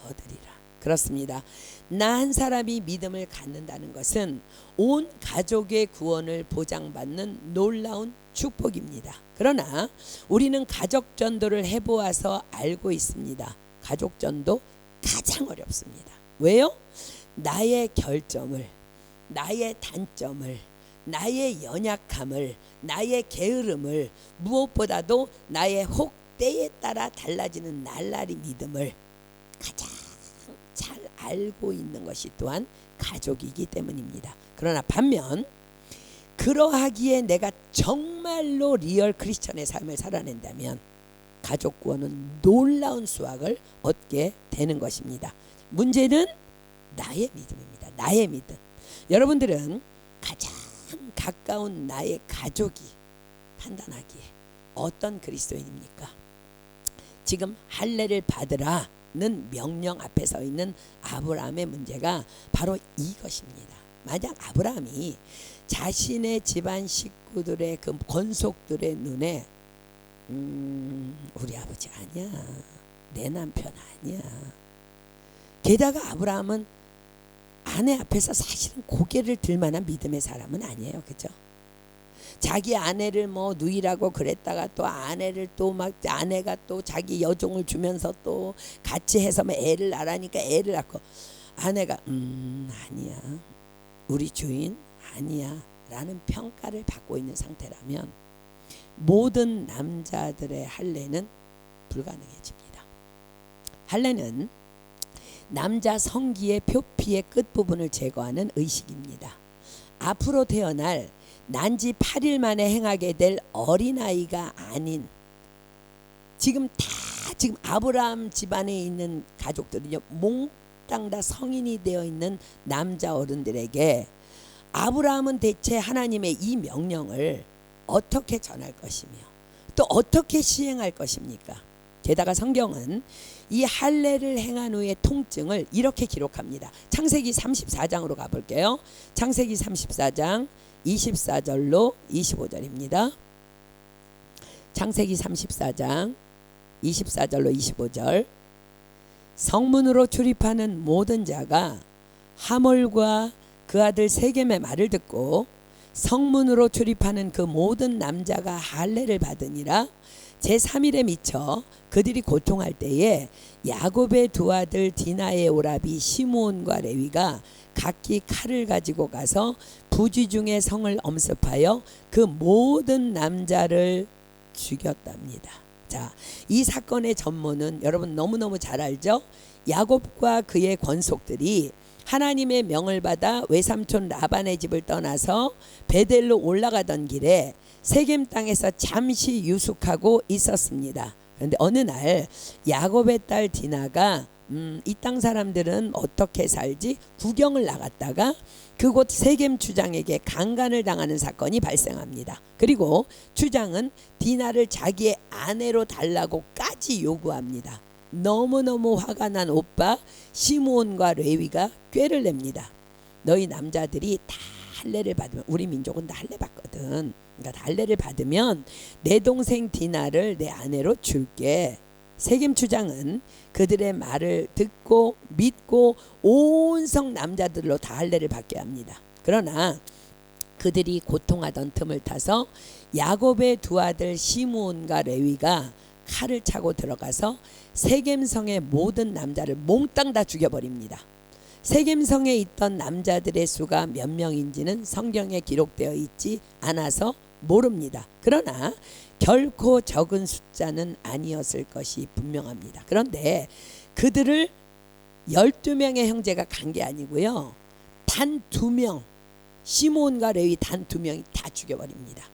얻으리라. 그렇습니다. 나 한 사람이 믿음을 갖는다는 것은 온 가족의 구원을 보장받는 놀라운 축복입니다. 그러나 우리는 가족 전도를 해보아서 알고 있습니다. 가족 전도 가장 어렵습니다. 왜요? 나의 결점을, 나의 단점을, 나의 연약함을, 나의 게으름을, 무엇보다도 나의 혹 때에 따라 달라지는 날라리 믿음을 가장 잘 알고 있는 것이 또한 가족이기 때문입니다. 그러나 반면 그러하기에 내가 정말로 리얼 크리스천의 삶을 살아낸다면 가족 구원은 놀라운 수확을 얻게 되는 것입니다. 문제는 나의 믿음입니다. 나의 믿음. 여러분들은 가장 가까운 나의 가족이 판단하기에 어떤 그리스도인입니까? 지금 할례를 받으라는 명령 앞에 서 있는 아브라함의 문제가 바로 이것입니다. 만약 아브라함이 자신의 집안 식구들의 그 권속들의 눈에 우리 아버지 아니야, 내 남편 아니야. 게다가 아브라함은 아내 앞에서 사실은 고개를 들 만한 믿음의 사람은 아니에요. 그죠? 자기 아내를 뭐 누이라고 그랬다가 또 아내를 또 막 아내가 또 자기 여종을 주면서 또 같이 해서 애를 낳으니까 애를 낳고 아내가 아니야, 우리 주인 아니야 라는 평가를 받고 있는 상태라면 모든 남자들의 할례는 불가능해집니다. 할례는 남자 성기의 표피의 끝부분을 제거하는 의식입니다. 앞으로 태어날 난지 8일 만에 행하게 될 어린아이가 아닌 지금 아브라함 집안에 있는 가족들은요 몽땅 다 성인이 되어 있는 남자 어른들에게 아브라함은 대체 하나님의 이 명령을 어떻게 전할 것이며 또 어떻게 시행할 것입니까? 게다가 성경은 이 할례를 행한 후의 통증을 이렇게 기록합니다. 창세기 34장으로 가볼게요. 창세기 34장 24절로 25절입니다. 창세기 34장 24절로 25절. 성문으로 출입하는 모든 자가 하몰과 그 아들 세겜의 말을 듣고 성문으로 출입하는 그 모든 남자가 할례를 받으니라. 제3일에 미쳐 그들이 고통할 때에 야곱의 두 아들 디나의 오라비 시므온과 레위가 각기 칼을 가지고 가서 부지 중의 성을 엄습하여 그 모든 남자를 죽였답니다. 자, 이 사건의 전모는 여러분 너무너무 잘 알죠? 야곱과 그의 권속들이 하나님의 명을 받아 외삼촌 라반의 집을 떠나서 베델로 올라가던 길에 세겜 땅에서 잠시 유숙하고 있었습니다. 그런데 어느 날 야곱의 딸 디나가 이 땅 사람들은 어떻게 살지 구경을 나갔다가 그곳 세겜 주장에게 강간을 당하는 사건이 발생합니다. 그리고 주장은 디나를 자기의 아내로 달라고까지 요구합니다. 너무너무 화가 난 오빠 시므온과 레위가 꾀를 냅니다. 너희 남자들이 다 할례를 받으면, 우리 민족은 다 할례 받거든. 그러니까 할례를 받으면 내 동생 디나를 내 아내로 줄게. 세겜 주장은 그들의 말을 듣고 믿고 온 성 남자들로 다 할례를 받게 합니다. 그러나 그들이 고통하던 틈을 타서 야곱의 두 아들 시므온과 레위가 칼을 차고 들어가서 세겜성의 모든 남자를 몽땅 다 죽여버립니다. 세겜성에 있던 남자들의 수가 몇 명인지는 성경에 기록되어 있지 않아서 모릅니다. 그러나 결코 적은 숫자는 아니었을 것이 분명합니다. 그런데 그들을 12명의 형제가 간 게 아니고요, 단 2명, 시므온과 레위 단 2명이 다 죽여버립니다.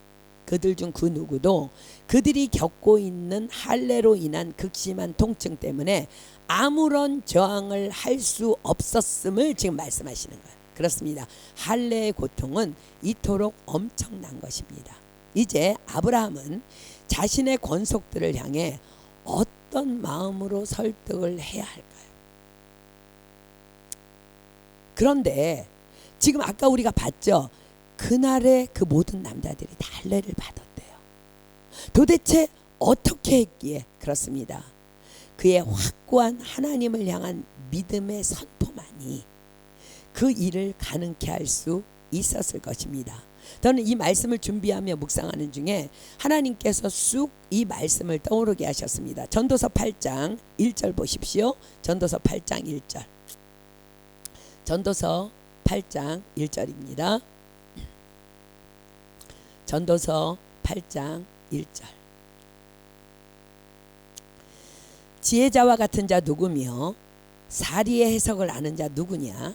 그들 중 그 누구도 그들이 겪고 있는 할례로 인한 극심한 통증 때문에 아무런 저항을 할 수 없었음을 지금 말씀하시는 거예요. 그렇습니다. 할례의 고통은 이토록 엄청난 것입니다. 이제 아브라함은 자신의 권속들을 향해 어떤 마음으로 설득을 해야 할까요? 그런데 지금 아까 우리가 봤죠. 그날의 그 모든 남자들이 다 할례를 받았대요. 도대체 어떻게 했기에 그렇습니다. 그의 확고한 하나님을 향한 믿음의 선포만이 그 일을 가능케 할 수 있었을 것입니다. 저는 이 말씀을 준비하며 묵상하는 중에 하나님께서 쑥 이 말씀을 떠오르게 하셨습니다. 전도서 8장 1절 보십시오. 전도서 8장 1절. 전도서 8장 1절입니다. 전도서 8장 1절. 지혜자와 같은 자 누구며 사리의 해석을 아는 자 누구냐?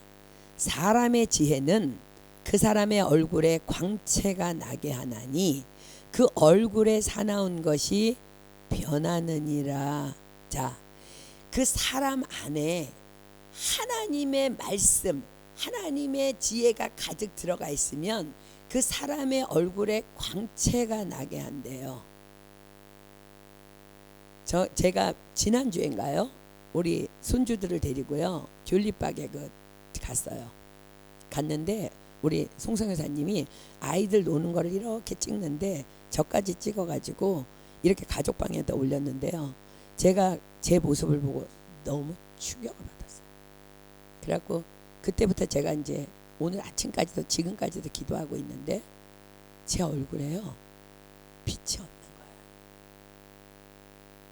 사람의 지혜는 그 사람의 얼굴에 광채가 나게 하나니 그 얼굴에 사나운 것이 변하느니라. 자, 그 사람 안에 하나님의 말씀, 하나님의 지혜가 가득 들어가 있으면 그 사람의 얼굴에 광채가 나게 한대요. 제가 지난주인가요? 우리 손주들을 데리고요, 튤립박에 갔어요. 갔는데 우리 송성 여사님이 아이들 노는 거를 이렇게 찍는데 저까지 찍어가지고 이렇게 가족방에다 올렸는데요. 제가 제 모습을 보고 너무 충격을 받았어요. 그래갖고 그때부터 제가 이제 오늘 아침까지도 지금까지도 기도하고 있는데 제 얼굴에요 빛이 없는 거예요.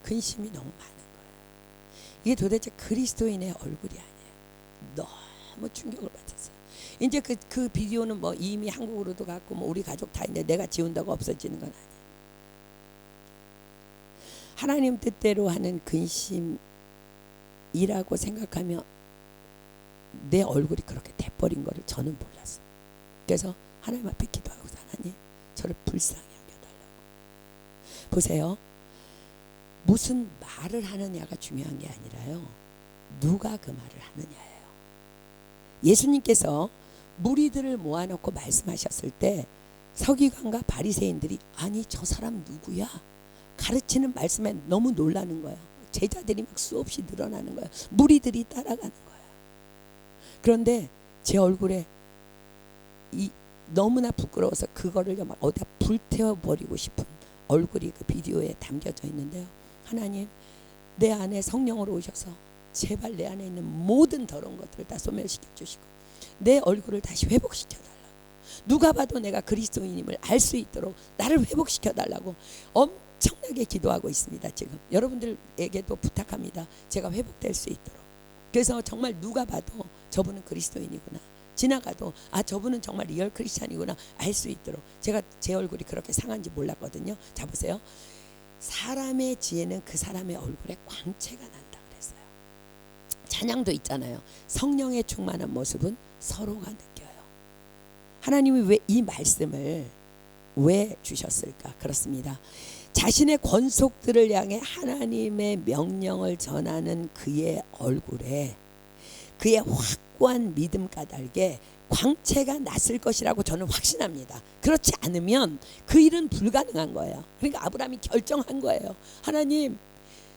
근심이 너무 많은 거예요. 이게 도대체 그리스도인의 얼굴이 아니에요. 너무 충격을 받았어요. 이제 그 비디오는 뭐 이미 한국으로도 갔고 뭐 우리 가족 다 있는데 내가 지운다고 없어지는 건 아니에요. 하나님 뜻대로 하는 근심이라고 생각하며 내 얼굴이 그렇게 돼버린 거를 저는 몰랐어요. 그래서 하나님 앞에 기도하고, 하나님 저를 불쌍히 여겨달라고. 보세요. 무슨 말을 하느냐가 중요한 게 아니라요, 누가 그 말을 하느냐예요. 예수님께서 무리들을 모아놓고 말씀하셨을 때 서기관과 바리새인들이 아니 저 사람 누구야? 가르치는 말씀에 너무 놀라는 거예요. 제자들이 막 수없이 늘어나는 거예요. 무리들이 따라가는 거예요. 그런데 제 얼굴에 너무나 부끄러워서 그거를 막 어디다 불태워버리고 싶은 얼굴이 그 비디오에 담겨져 있는데요. 하나님, 내 안에 성령으로 오셔서 제발 내 안에 있는 모든 더러운 것들을 다 소멸시켜 주시고 내 얼굴을 다시 회복시켜 달라고. 누가 봐도 내가 그리스도인임을 알 수 있도록 나를 회복시켜 달라고 엄청난 엄청나게 기도하고 있습니다. 지금 여러분들에게도 부탁합니다. 제가 회복될 수 있도록. 그래서 정말 누가 봐도 저분은 그리스도인이구나, 지나가도 저분은 정말 리얼 크리스찬이구나 알 수 있도록. 제가 제 얼굴이 그렇게 상한지 몰랐거든요. 자 보세요. 사람의 지혜는 그 사람의 얼굴에 광채가 난다 그랬어요. 찬양도 있잖아요. 성령의 충만한 모습은 서로가 느껴요. 하나님이 왜 이 말씀을 왜 주셨을까? 그렇습니다. 자신의 권속들을 향해 하나님의 명령을 전하는 그의 얼굴에 그의 확고한 믿음 까닭에 광채가 났을 것이라고 저는 확신합니다. 그렇지 않으면 그 일은 불가능한 거예요. 그러니까 아브라함이 결정한 거예요. 하나님,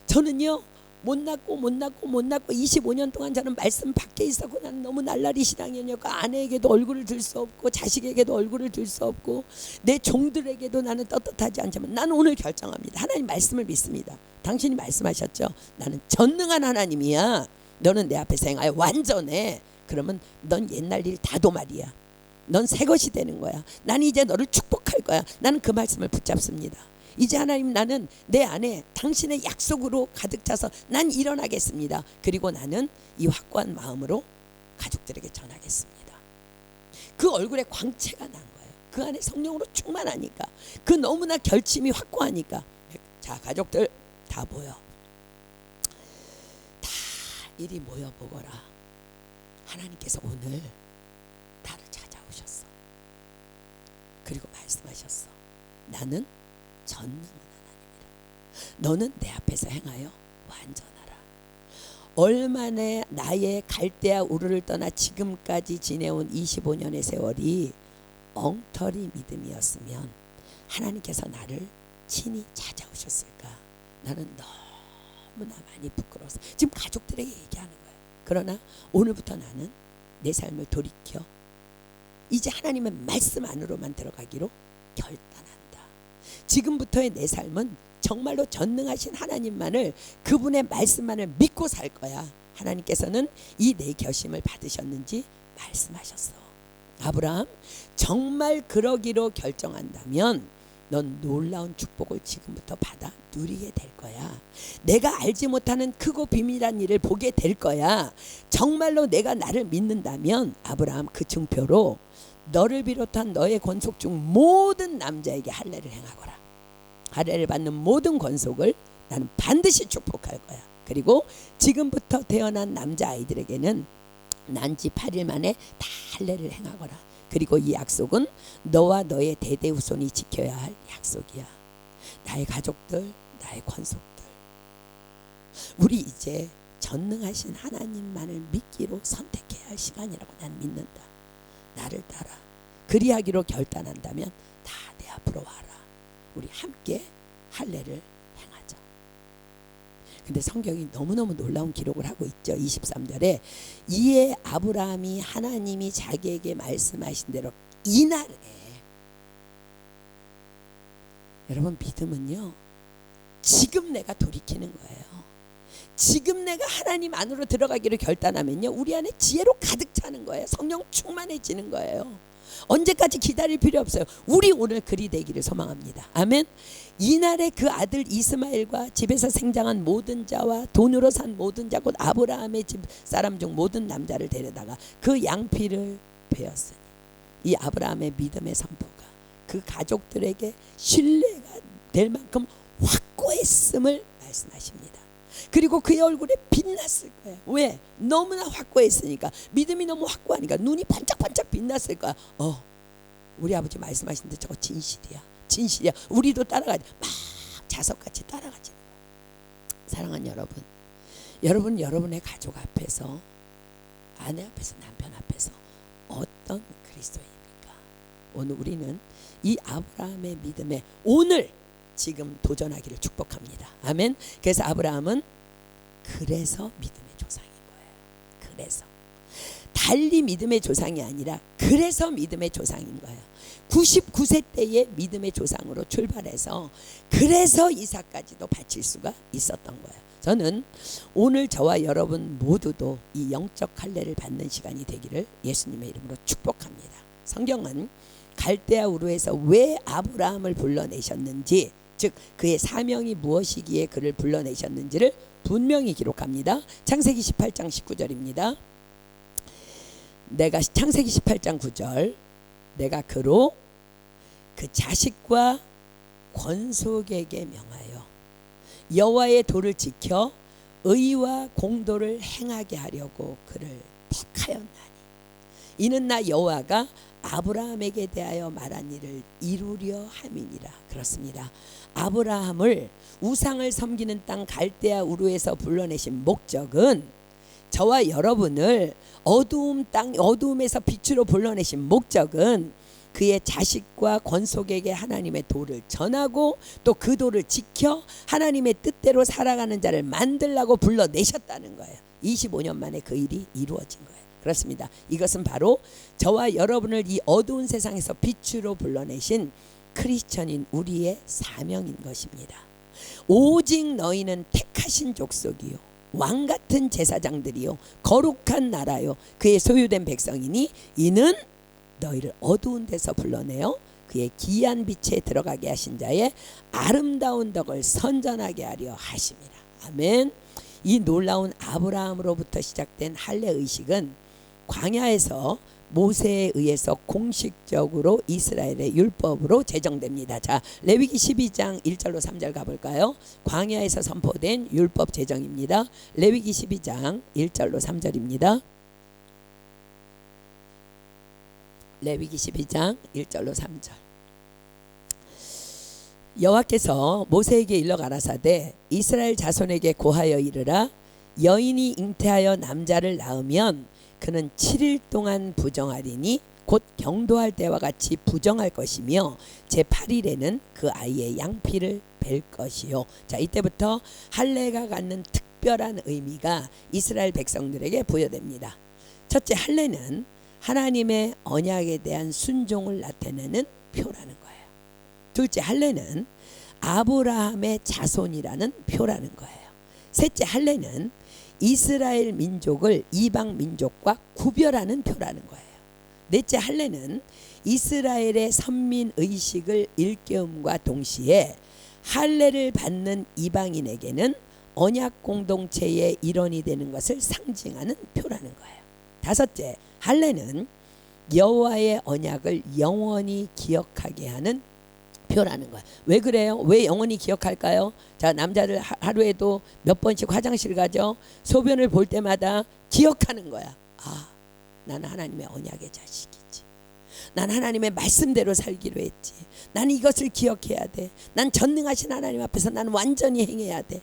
저는요 못 낳고 25년 동안 저는 말씀 밖에 있었고 나는 너무 날라리 신앙이었고 아내에게도 얼굴을 들 수 없고 자식에게도 얼굴을 들 수 없고 내 종들에게도 나는 떳떳하지 않지만 나는 오늘 결정합니다. 하나님 말씀을 믿습니다. 당신이 말씀하셨죠. 나는 전능한 하나님이야. 너는 내 앞에서 행하여 완전해. 그러면 넌 옛날 일 다 도말이야. 넌 새 것이 되는 거야. 나는 이제 너를 축복할 거야. 나는 그 말씀을 붙잡습니다. 이제 하나님, 나는 내 안에 당신의 약속으로 가득 차서 난 일어나겠습니다. 그리고 나는 이 확고한 마음으로 가족들에게 전하겠습니다. 그 얼굴에 광채가 난 거예요. 그 안에 성령으로 충만하니까, 그 너무나 결심이 확고하니까. 자, 가족들 다 모여, 다 이리 모여보거라. 하나님께서 오늘 나를 찾아오셨어. 그리고 말씀하셨어. 나는 전능한 하나님이라. 너는 내 앞에서 행하여 완전하라. 얼마나 나의 갈대아 우르를 떠나 지금까지 지내온 25년의 세월이 엉터리 믿음이었으면 하나님께서 나를 친히 찾아오셨을까? 나는 너무나 많이 부끄러워서 지금 가족들에게 얘기하는 거예요. 그러나 오늘부터 나는 내 삶을 돌이켜 이제 하나님의 말씀 안으로만 들어가기로 결단한다. 지금부터의 내 삶은 정말로 전능하신 하나님만을, 그분의 말씀만을 믿고 살 거야. 하나님께서는 이 내 결심을 받으셨는지 말씀하셨어. 아브라함, 정말 그러기로 결정한다면 넌 놀라운 축복을 지금부터 받아 누리게 될 거야. 내가 알지 못하는 크고 비밀한 일을 보게 될 거야. 정말로 내가 나를 믿는다면 아브라함, 그 증표로 너를 비롯한 너의 권속 중 모든 남자에게 할례를 행하거라. 할례를 받는 모든 권속을 나는 반드시 축복할 거야. 그리고 지금부터 태어난 남자아이들에게는 난지 8일 만에 다 할례를 행하거라. 그리고 이 약속은 너와 너의 대대 후손이 지켜야 할 약속이야. 나의 가족들, 나의 권속들, 우리 이제 전능하신 하나님만을 믿기로 선택해야 할 시간이라고 난 믿는다. 나를 따라 그리하기로 결단한다면 다 내 앞으로 와라. 우리 함께 할례를 행하자. 근데 성경이 너무너무 놀라운 기록을 하고 있죠. 23절에 이에 아브라함이 하나님이 자기에게 말씀하신 대로 이날에, 여러분 믿음은요 지금 내가 돌이키는 거예요. 지금 내가 하나님 안으로 들어가기로 결단하면요 우리 안에 지혜로 가득 차는 거예요. 성령 충만해지는 거예요. 언제까지 기다릴 필요 없어요. 우리 오늘 그리 되기를 소망합니다. 아멘. 이날에 그 아들 이스마엘과 집에서 생장한 모든 자와 돈으로 산 모든 자 곧 아브라함의 집 사람 중 모든 남자를 데려다가 그 양피를 베었으니, 이 아브라함의 믿음의 선포가 그 가족들에게 신뢰가 될 만큼 확고했음을 말씀하십니다. 그리고 그의 얼굴에 빛났을 거예요. 왜? 너무나 확고했으니까. 믿음이 너무 확고하니까 눈이 반짝반짝 빛났을 거야. 우리 아버지 말씀하시는데 저거 진실이야. 진실이야. 우리도 따라가지. 막 자석같이 따라가지. 사랑하는 여러분, 여러분의 가족 앞에서, 아내 앞에서, 남편 앞에서 어떤 그리스도입니까? 오늘 우리는 이 아브라함의 믿음에 오늘 지금 도전하기를 축복합니다. 아멘. 그래서 아브라함은 그래서 믿음의 조상인 거예요. 그래서 달리 믿음의 조상이 아니라 그래서 믿음의 조상인 거예요. 99세 때의 믿음의 조상으로 출발해서 그래서 이삭까지도 바칠 수가 있었던 거예요. 저는 오늘 저와 여러분 모두도 이 영적 할례를 받는 시간이 되기를 예수님의 이름으로 축복합니다. 성경은 갈대아 우르에서 왜 아브라함을 불러내셨는지 즉 그의 사명이 무엇이기에 그를 불러내셨는지를 분명히 기록합니다. 창세기 18장 19절입니다. 내가 창세기 18장 9절 내가 그로 그 자식과 권속에게 명하여 여호와의 도를 지켜 의와 공도를 행하게 하려고 그를 택하였나니 이는 나 여호와가 아브라함에게 대하여 말한 일을 이루려 함이니라. 그렇습니다. 아브라함을 우상을 섬기는 땅 갈대아 우르에서 불러내신 목적은 저와 여러분을 어두움에서 빛으로 불러내신 목적은 그의 자식과 권속에게 하나님의 도를 전하고 또 그 도를 지켜 하나님의 뜻대로 살아가는 자를 만들라고 불러내셨다는 거예요. 25년 만에 그 일이 이루어진 거예요. 그렇습니다. 이것은 바로 저와 여러분을 이 어두운 세상에서 빛으로 불러내신 크리스천인 우리의 사명인 것입니다. 오직 너희는 택하신 족속이요 왕같은 제사장들이요 거룩한 나라요 그의 소유된 백성이니 이는 너희를 어두운 데서 불러내어 그의 기이한 빛에 들어가게 하신 자의 아름다운 덕을 선전하게 하려 하심이라. 아멘. 이 놀라운 아브라함으로부터 시작된 할례 의식은 광야에서 모세에 의해서 공식적으로 이스라엘의 율법으로 제정됩니다. 자, 레위기 12장 1절로 3절 가볼까요? 광야에서 선포된 율법 제정입니다. 레위기 12장 1절로 3절입니다. 레위기 12장 1절로 3절. 여호와께서 모세에게 일러 가라사대 이스라엘 자손에게 고하여 이르라 여인이 잉태하여 남자를 낳으면 그는 7일 동안 부정하리니 곧 경도할 때와 같이 부정할 것이며 제8일에는 그 아이의 양피를 벨 것이요. 자, 이때부터 할례가 갖는 특별한 의미가 이스라엘 백성들에게 부여됩니다. 첫째, 할례는 하나님의 언약에 대한 순종을 나타내는 표라는 거예요. 둘째, 할례는 아브라함의 자손이라는 표라는 거예요. 셋째, 할례는 이스라엘 민족을 이방 민족과 구별하는 표라는 거예요. 넷째, 할례는 이스라엘의 선민 의식을 일깨움과 동시에 할례를 받는 이방인에게는 언약 공동체의 일원이 되는 것을 상징하는 표라는 거예요. 다섯째, 할례는 여호와의 언약을 영원히 기억하게 하는 표라는 거야. 왜 그래요? 왜 영원히 기억할까요? 자, 남자들 하루에도 몇 번씩 화장실 가죠. 소변을 볼 때마다 기억하는 거야. 아, 나는 하나님의 언약의 자식이지. 난 하나님의 말씀대로 살기로 했지. 난 이것을 기억해야 돼. 난 전능하신 하나님 앞에서 난 완전히 행해야 돼.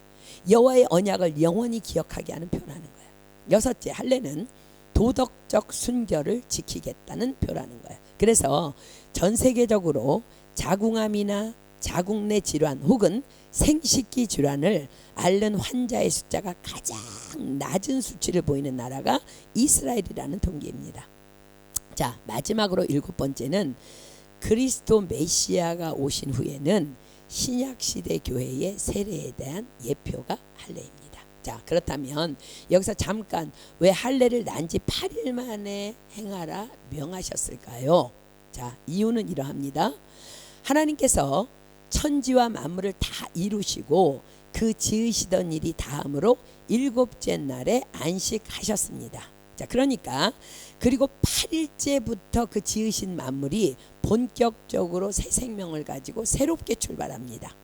여호와의 언약을 영원히 기억하게 하는 표라는 거야. 여섯째, 할례는 도덕적 순결을 지키겠다는 표라는 거야. 그래서 전 세계적으로 자궁암이나 자궁내 질환 혹은 생식기 질환을 앓는 환자의 숫자가 가장 낮은 수치를 보이는 나라가 이스라엘이라는 통계입니다. 자, 마지막으로 일곱 번째는 그리스도 메시아가 오신 후에는 신약시대 교회의 세례에 대한 예표가 할례입니다. 자, 그렇다면 여기서 잠깐 왜 할례를 난지 8일 만에 행하라 명하셨을까요? 자, 이유는 이러합니다. 하나님께서 천지와 만물을 다 이루시고 그 지으시던 일이 다음으로 일곱째 날에 안식하셨습니다. 자, 그러니까 그리고 8일째부터 그 지으신 만물이 본격적으로 새 생명을 가지고 새롭게 출발합니다.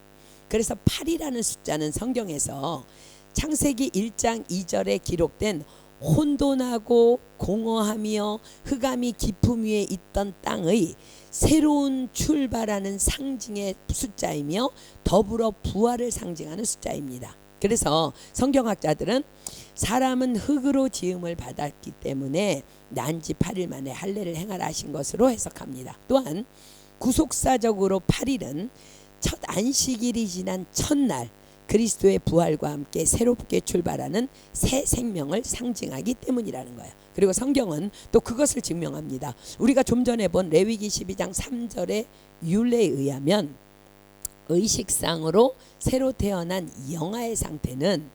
그래서 8이라는 숫자는 성경에서 창세기 1장 2절에 기록된 혼돈하고 공허하며 흑암이 깊음 위에 있던 땅의 새로운 출발하는 상징의 숫자이며 더불어 부활을 상징하는 숫자입니다. 그래서 성경학자들은 사람은 흙으로 지음을 받았기 때문에 난지 8일 만에 할례를 행하라 하신 것으로 해석합니다. 또한 구속사적으로 8일은 첫 안식일이 지난 첫날 그리스도의 부활과 함께 새롭게 출발하는 새 생명을 상징하기 때문이라는 거예요. 그리고 성경은 또 그것을 증명합니다. 우리가 좀 전에 본 레위기 12장 3절의 율례에 의하면 의식상으로 새로 태어난 영아의 상태는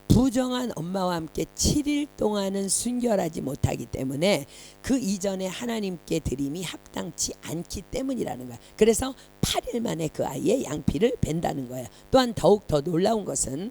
부정한 엄마와 함께 7일 동안은 순결하지 못하기 때문에 그 이전에 하나님께 드림이 합당치 않기 때문이라는 거야. 그래서 8일 만에 그 아이의 양피를 벤다는 거야. 또한 더욱 더 놀라운 것은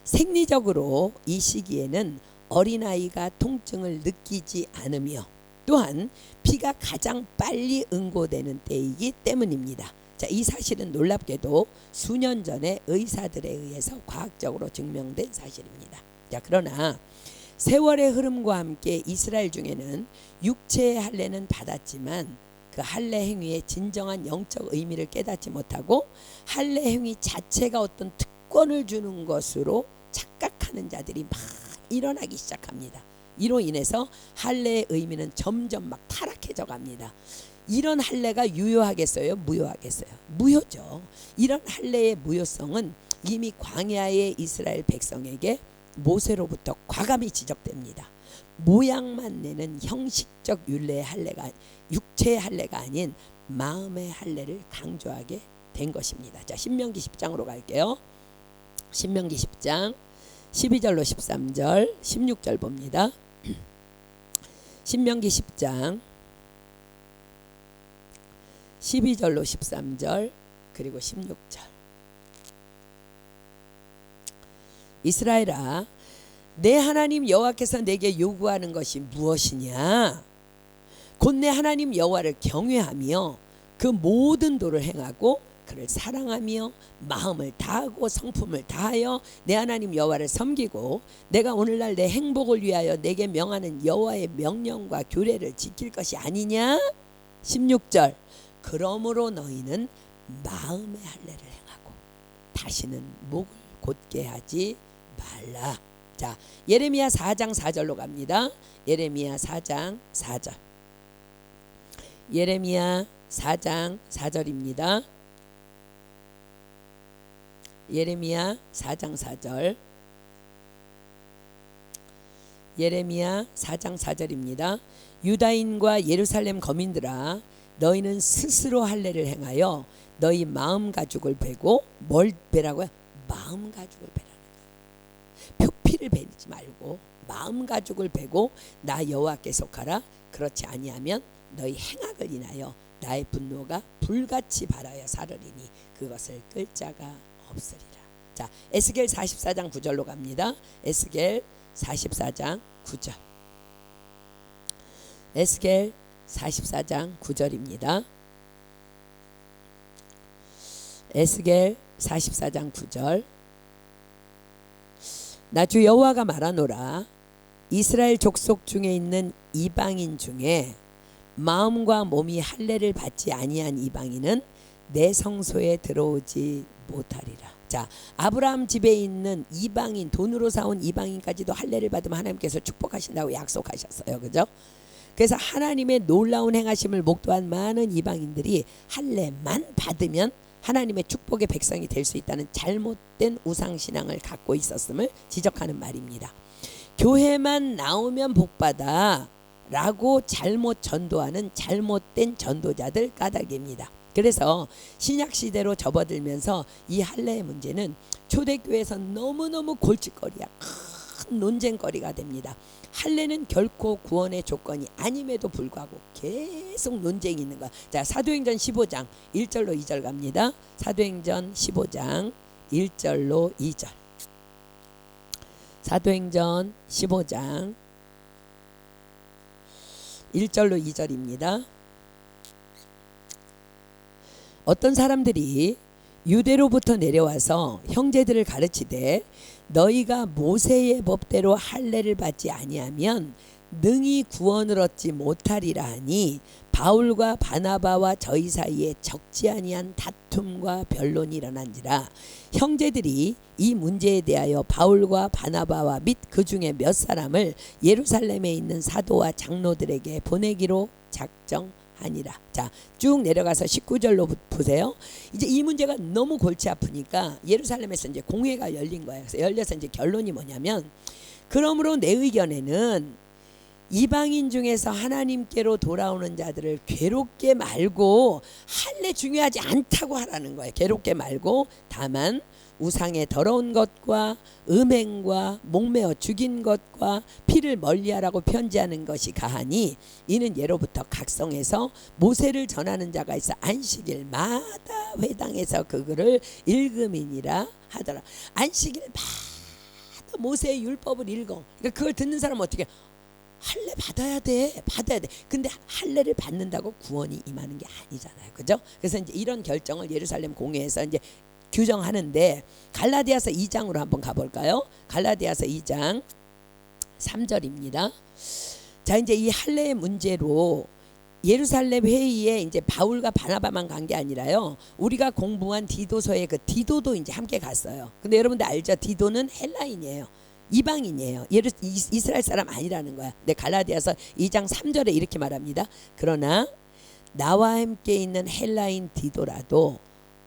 생리적으로 이 시기에는 어린아이가 통증을 느끼지 않으며 또한 피가 가장 빨리 응고되는 때이기 때문입니다. 자, 이 사실은 놀랍게도 수년 전에 의사들에 의해서 과학적으로 증명된 사실입니다. 자, 그러나 세월의 흐름과 함께 이스라엘 중에는 육체의 할례는 받았지만 그 할례 행위의 진정한 영적 의미를 깨닫지 못하고 할례 행위 자체가 어떤 특권을 주는 것으로 착각하는 자들이 막 일어나기 시작합니다. 이로 인해서 할례의 의미는 점점 막 타락해져 갑니다. 이런 할례가 유효하겠어요? 무효하겠어요? 무효죠. 이런 할례의 무효성은 이미 광야의 이스라엘 백성에게 모세로부터 과감히 지적됩니다. 모양만 내는 형식적 율례의 할례가 육체의 할례가 아닌 마음의 할례를 강조하게 된 것입니다. 자, 신명기 10장으로 갈게요. 신명기 10장 12절로 13절 16절 봅니다. 신명기 10장 12절로 13절 그리고 16절. 이스라엘아, 내 하나님 여호와께서 내게 요구하는 것이 무엇이냐? 곧 내 하나님 여호와를 경외하며 그 모든 도를 행하고 그를 사랑하며 마음을 다하고 성품을 다하여 내 하나님 여호와를 섬기고 내가 오늘날 내 행복을 위하여 내게 명하는 여호와의 명령과 규례를 지킬 것이 아니냐? 16절. 그러므로 너희는 마음의 할례를 행하고 다시는 목을 곧게 하지 말라. 자, 예레미야 4장 4절로 갑니다. 예레미야 4장 4절. 예레미야 4장 4절입니다. 예레미야 4장 4절. 예레미야 4장 4절입니다. 유다인과 예루살렘 거민들아, 너희는 스스로 할례를 행하여 너희 마음 가죽을 베고, 뭘 베라고요? 마음 가죽을 베라는 거예요. 표피를 베지 말고 마음 가죽을 베고 나 여호와께 속하라. 그렇지 아니하면 너희 행악을 인하여 나의 분노가 불같이 발하여 사르리니 그것을 끌 자가 없으리라. 자, 에스겔 44장 9절로 갑니다. 에스겔 44장 9절. 에스겔 44장 9절입니다. 에스겔 44장 9절. 나 주 여호와가 말하노라. 이스라엘 족속 중에 있는 이방인 중에 마음과 몸이 할례를 받지 아니한 이방인은 내 성소에 들어오지 못하리라. 자, 아브라함 집에 있는 이방인, 돈으로 사온 이방인까지도 할례를 받으면 하나님께서 축복하신다고 약속하셨어요. 그죠? 그래서 하나님의 놀라운 행하심을 목도한 많은 이방인들이 할례만 받으면 하나님의 축복의 백성이 될 수 있다는 잘못된 우상신앙을 갖고 있었음을 지적하는 말입니다. 교회만 나오면 복받아 라고 잘못 전도하는 잘못된 전도자들 까닭입니다. 그래서 신약시대로 접어들면서 이 할례의 문제는 초대교회에서 너무너무 골칫거리야, 큰 논쟁거리가 됩니다. 할례는 결코 구원의 조건이 아님에도 불구하고 계속 논쟁이 있는 거야. 자, 사도행전 15장 1절로 2절 갑니다. 사도행전 15장 1절로 2절. 사도행전 15장 1절로 2절입니다. 어떤 사람들이 유대로부터 내려와서 형제들을 가르치되 너희가 모세의 법대로 할례를 받지 아니하면 능히 구원을 얻지 못하리라 하니 바울과 바나바와 저희 사이에 적지 아니한 다툼과 변론이 일어난지라. 형제들이 이 문제에 대하여 바울과 바나바와 및 그 중에 몇 사람을 예루살렘에 있는 사도와 장로들에게 보내기로 작정하니라. 자, 쭉 내려가서 19절로 보세요. 이제 이 문제가 너무 골치 아프니까 예루살렘에서 이제 공회가 열린 거예요. 그래서 열려서 이제 결론이 뭐냐면, 그러므로 내 의견에는 이방인 중에서 하나님께로 돌아오는 자들을 괴롭게 말고, 할례 중요하지 않다고 하라는 거예요. 괴롭게 말고 다만 우상의 더러운 것과 음행과 목매어 죽인 것과 피를 멀리하라고 편지하는 것이 가하니 이는 예로부터 각성에서 모세를 전하는 자가 있어 안식일마다 회당에서 그 글을 읽음이니라 하더라. 안식일마다 모세의 율법을 읽어. 그러니까 그걸 듣는 사람은 어떻게 할례 받아야 돼. 근데 할례를 받는다고 구원이 임하는 게 아니잖아요. 그죠? 그래서 이제 이런 결정을 예루살렘 공회에서 이제 규정하는데 갈라디아서 2장으로 한번 가볼까요? 갈라디아서 2장 3절입니다. 자, 이제 이 할례의 문제로 예루살렘 회의에 이제 바울과 바나바만 간 게 아니라요. 우리가 공부한 디도서의 그 디도도 이제 함께 갔어요. 근데 여러분들 알죠? 디도는 헬라인이에요. 이방인이에요. 이스라엘 사람 아니라는 거야. 근데 갈라디아서 2장 3절에 이렇게 말합니다. 그러나 나와 함께 있는 헬라인 디도라도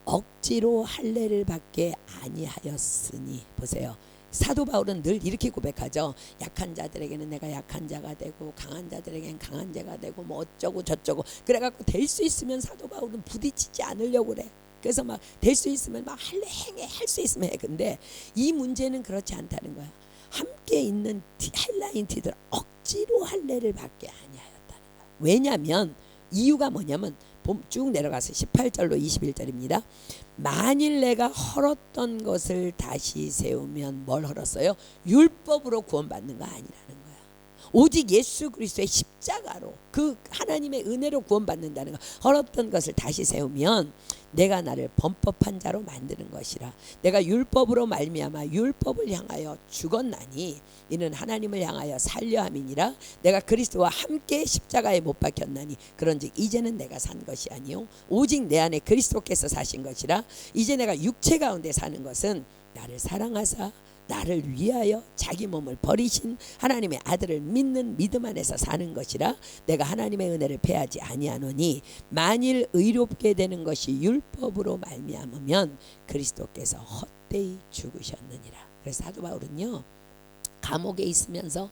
억지로 할례를 받게 아니하였으니. 보세요. 사도 바울은 늘 이렇게 고백하죠. 약한 자들에게는 내가 약한 자가 되고 강한 자들에게는 강한 자가 되고 뭐 어쩌고 저쩌고. 그래갖고 될 수 있으면 사도 바울은 부딪히지 않으려고 그래. 그래서 막 될 수 있으면 막 할래 행해, 할 수 있으면 해. 근데 이 문제는 그렇지 않다는 거야. 함께 있는 헬라인 티들 억지로 할례를 받게 아니하였다는 거야. 왜냐하면 이유가 뭐냐면 쭉 내려가서 18절로 21절입니다. 만일 내가 헐었던 것을 다시 세우면 뭘 헐었어요? 율법으로 구원받는 거 아니라는 거야. 오직 예수 그리스도의 십자가로 그 하나님의 은혜로 구원받는다는 거. 헐었던 것을 다시 세우면 내가 나를 범법한 자로 만드는 것이라. 내가 율법으로 말미암아 율법을 향하여 죽었나니 이는 하나님을 향하여 살려 함이니라. 내가 그리스도와 함께 십자가에 못 박혔나니 그런즉 이제는 내가 산 것이 아니요 오직 내 안에 그리스도께서 사신 것이라. 이제 내가 육체 가운데 사는 것은 나를 사랑하사 나를 위하여 자기 몸을 버리신 하나님의 아들을 믿는 믿음 안에서 사는 것이라. 내가 하나님의 은혜를 패하지 아니하노니 만일 의롭게 되는 것이 율법으로 말미암으면 그리스도께서 헛되이 죽으셨느니라. 그래서 사도 바울은요 감옥에 있으면서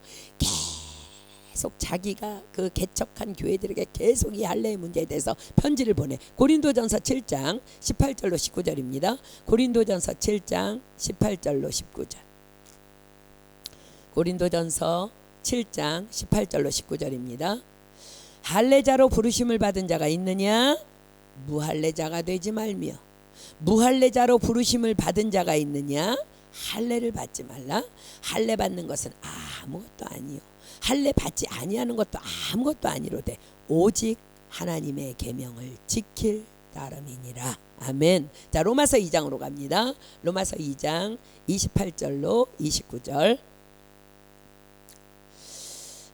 계속 자기가 그 개척한 교회들에게 계속 이 할례의 문제에 대해서 편지를 보내. 고린도전서 7장 18절로 19절입니다. 고린도전서 7장 18절로 19절. 고린도전서 7장 18절로 19절입니다. 할례자로 부르심을 받은 자가 있느냐? 무할례자가 되지 말며. 무할례자로 부르심을 받은 자가 있느냐? 할례를 받지 말라. 할례 받는 것은 아무것도 아니요 할례 받지 아니하는 것도 아무것도 아니로되 오직 하나님의 계명을 지킬 따름이니라. 아멘. 자, 로마서 2장으로 갑니다. 로마서 2장 28절로 29절.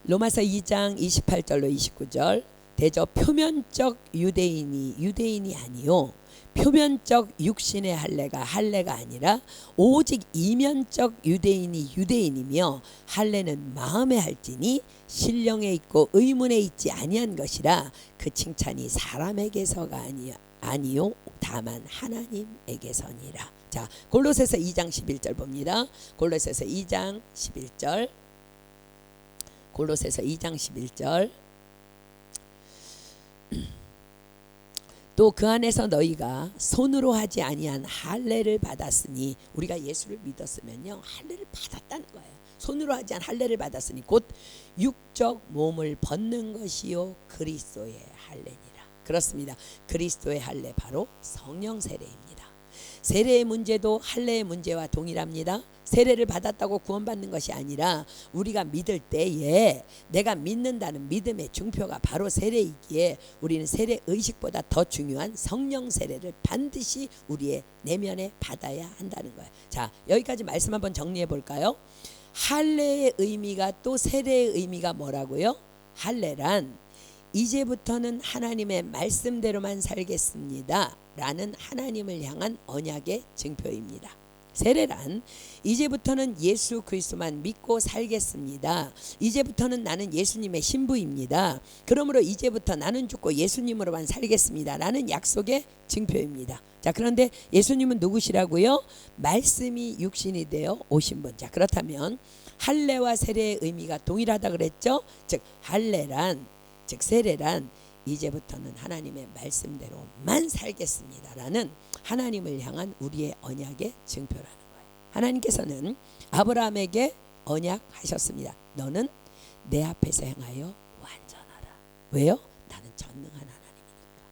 로마서 2장 28절로 29절. 대저 표면적 유대인이 아니요 표면적 육신의 할례가 아니라 오직 이면적 유대인이 유대인이며 할례는 마음에 할지니 신령에 있고 의문에 있지 아니한 것이라. 그 칭찬이 사람에게서가 아니요 다만 하나님에게서니라. 자, 골로새서 2장 11절 봅니다. 골로새서 2장 11절. 골로새서 2장 11절. 또 그 안에서 너희가 손으로 하지 아니한 할례를 받았으니. 우리가 예수를 믿었으면요 할례를 받았다는 거예요. 손으로 하지 않은 할례를 받았으니 곧 육적 몸을 벗는 것이요 그리스도의 할례니라. 그렇습니다. 그리스도의 할례 바로 성령 세례입니다. 세례의 문제도 할례의 문제와 동일합니다. 세례를 받았다고 구원받는 것이 아니라 우리가 믿을 때에 내가 믿는다는 믿음의 증표가 바로 세례이기에 우리는 세례 의식보다 더 중요한 성령 세례를 반드시 우리의 내면에 받아야 한다는 거예요. 자, 여기까지 말씀 한번 정리해 볼까요? 할례의 의미가 또 세례의 의미가 뭐라고요? 할례란 이제부터는 하나님의 말씀대로만 살겠습니다 라는 하나님을 향한 언약의 증표입니다. 세례란 이제부터는 예수 그리스도만 믿고 살겠습니다. 이제부터는 나는 예수님의 신부입니다. 그러므로 이제부터 나는 죽고 예수님으로만 살겠습니다 라는 약속의 증표입니다. 자, 그런데 예수님은 누구시라고요? 말씀이 육신이 되어 오신 분. 자, 그렇다면 할례와 세례의 의미가 동일하다 그랬죠? 즉 할례란 즉 세례란 이제부터는 하나님의 말씀대로만 살겠습니다 라는 하나님을 향한 우리의 언약의 증표라는 거예요. 하나님께서는 아브라함에게 언약하셨습니다. 너는 내 앞에서 행하여 완전하라. 왜요? 나는 전능한 하나님이니까.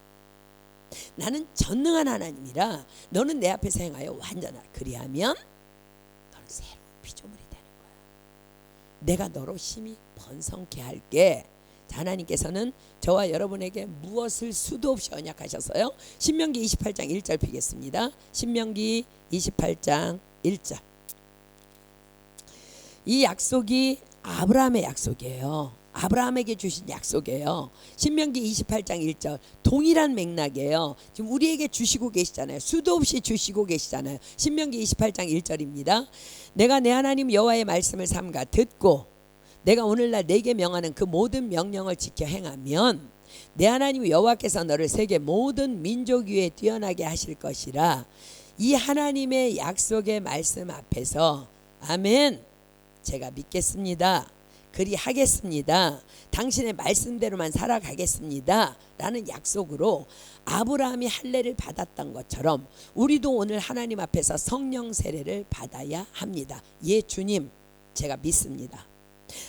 나는 전능한 하나님이라 너는 내 앞에서 행하여 완전하라. 그리하면 너는 새로운 피조물이 되는 거야. 내가 너로 심히 번성케 할게. 하나님께서는 저와 여러분에게 무엇을 수도 없이 언약하셨어요? 신명기 28장 1절 피겠습니다. 신명기 28장 1절. 이 약속이 아브라함의 약속이에요. 아브라함에게 주신 약속이에요. 신명기 28장 1절 동일한 맥락이에요. 지금 우리에게 주시고 계시잖아요. 수도 없이 주시고 계시잖아요. 신명기 28장 1절입니다. 내가 내 하나님 여호와의 말씀을 삼가 듣고 내가 오늘날 내게 명하는 그 모든 명령을 지켜 행하면 내 하나님 여호와께서 너를 세계 모든 민족 위에 뛰어나게 하실 것이라. 이 하나님의 약속의 말씀 앞에서 아멘, 제가 믿겠습니다. 그리하겠습니다. 당신의 말씀대로만 살아가겠습니다. 라는 약속으로 아브라함이 할례를 받았던 것처럼 우리도 오늘 하나님 앞에서 성령 세례를 받아야 합니다. 예, 주님, 제가 믿습니다.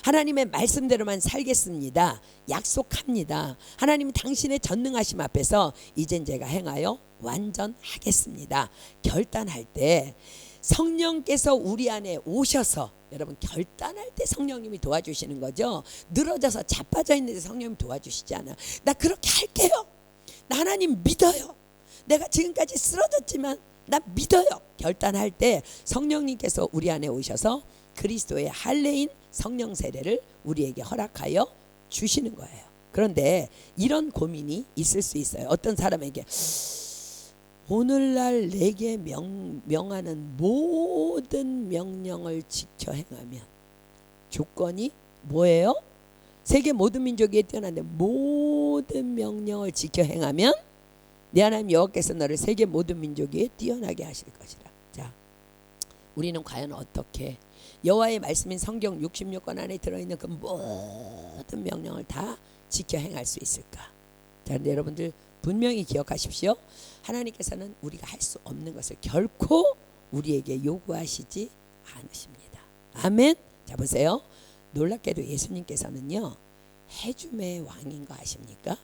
하나님의 말씀대로만 살겠습니다. 약속합니다. 하나님 당신의 전능하심 앞에서 이젠 제가 행하여 완전하겠습니다. 결단할 때 성령께서 우리 안에 오셔서, 여러분 결단할 때 성령님이 도와주시는 거죠. 늘어져서 자빠져 있는데 성령님 도와주시지 않아. 나 그렇게 할게요. 나 하나님 믿어요. 내가 지금까지 쓰러졌지만 나 믿어요. 결단할 때 성령님께서 우리 안에 오셔서 그리스도의 할례인 성령 세례를 우리에게 허락하여 주시는 거예요. 그런데 이런 고민이 있을 수 있어요. 어떤 사람에게 오늘날 내게 명하는 모든 명령을 지켜 행하면, 조건이 뭐예요? 세계 모든 민족에 뛰어난데 모든 명령을 지켜 행하면 내 하나님 여호와께서 너를 세계 모든 민족 위에 뛰어나게 하실 것이라. 자, 우리는 과연 어떻게 여호와의 말씀인 성경 66권 안에 들어있는 그 모든 명령을 다 지켜 행할 수 있을까? 자, 근데 여러분들 분명히 기억하십시오. 하나님께서는 우리가 할 수 없는 것을 결코 우리에게 요구하시지 않으십니다. 아멘. 자, 보세요. 놀랍게도 예수님께서는요, 해줌의 왕인 거 아십니까?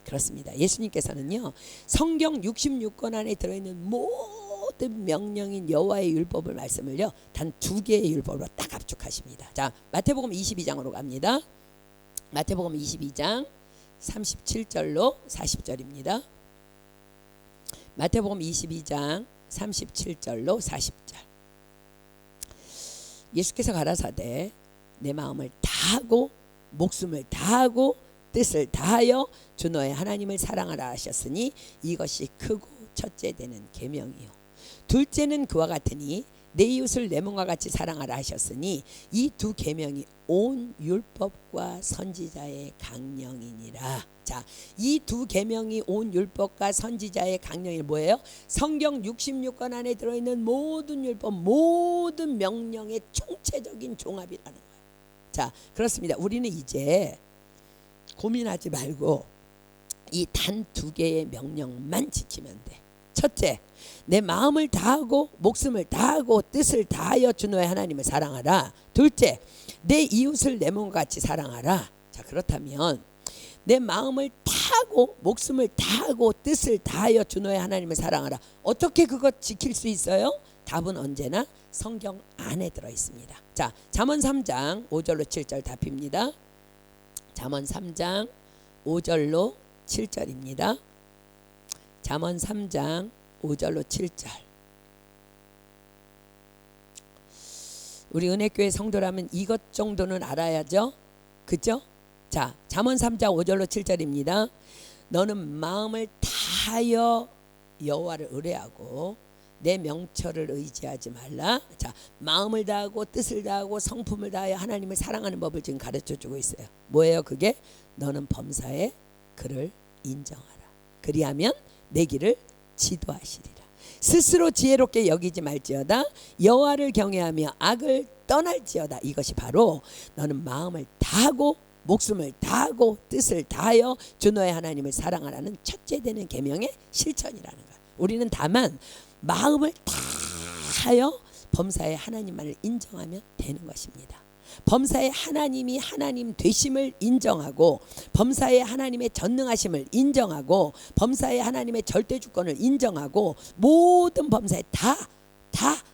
그렇습니다. 예수님께서는요, 성경 66권 안에 들어있는 모든 명령인 여호와의 율법을 말씀을요, 단 2개의 율법으로 딱 압축하십니다. 자, 마태복음 22장으로 갑니다. 마태복음 22장 37절로 40절입니다. 마태복음 22장 37절로 40절. 예수께서 가라사대 내 마음을 다하고 목숨을 다하고 뜻을 다하여 주 너의 하나님을 사랑하라 하셨으니 이것이 크고 첫째 되는 계명이요. 둘째는 그와 같으니 내 이웃을 내 몸과 같이 사랑하라 하셨으니 이 2 계명이 온 율법과 선지자의 강령이니라. 자, 이 2 계명이 온 율법과 선지자의 강령이 뭐예요? 성경 66권 안에 들어있는 모든 율법, 모든 명령의 총체적인 종합이라는 거예요. 자, 그렇습니다. 우리는 이제 고민하지 말고 이 단 2개의 명령만 지키면 돼. 첫째, 내 마음을 다하고 목숨을 다하고 뜻을 다하여 주 너의 하나님을 사랑하라. 둘째, 내 이웃을 내 몸과 같이 사랑하라. 자, 그렇다면 내 마음을 다하고 목숨을 다하고 뜻을 다하여 주 너의 하나님을 사랑하라. 어떻게 그것 지킬 수 있어요? 답은 언제나 성경 안에 들어 있습니다. 자, 잠언 3장 5절로 7절 답입니다. 잠언 3장 5절로 7절입니다. 잠언 3장 5절로 7절. 우리 은혜교회 성도라면 이것 정도는 알아야죠. 그죠? 자, 잠언 3장 5절로 7절입니다. 너는 마음을 다하여 여호와를 의뢰하고 내 명철을 의지하지 말라. 자, 마음을 다하고 뜻을 다하고 성품을 다하여 하나님을 사랑하는 법을 지금 가르쳐주고 있어요. 뭐예요 그게? 너는 범사에 그를 인정하라. 그리하면 내 길을 지도하시리라. 스스로 지혜롭게 여기지 말지어다. 여호와를 경외하며 악을 떠날지어다. 이것이 바로 너는 마음을 다하고 목숨을 다하고 뜻을 다하여 주 너의 하나님을 사랑하라는 첫째 되는 계명의 실천이라는 거야. 우리는 다만 마음을 다하여 범사에 하나님만을 인정하면 되는 것입니다. 범사에 하나님이 하나님 되심을 인정하고, 범사에 하나님의 전능하심을 인정하고, 범사에 하나님의 절대 주권을 인정하고, 모든 범사에 다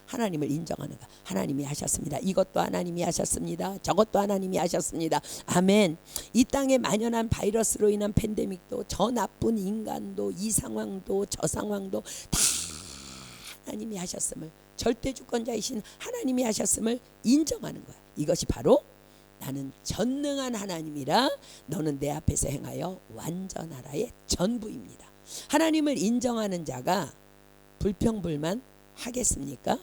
하나님을 인정하는 것. 하나님이 하셨습니다. 이것도 하나님이 하셨습니다. 저것도 하나님이 하셨습니다. 아멘. 이 땅에 만연한 바이러스로 인한 팬데믹도, 저 나쁜 인간도, 이 상황도, 저 상황도 다 하나님이 하셨음을, 절대 주권자이신 하나님이 하셨음을 인정하는 거야. 이것이 바로 나는 전능한 하나님이라 너는 내 앞에서 행하여 완전하라의 전부입니다. 하나님을 인정하는 자가 불평불만 하겠습니까?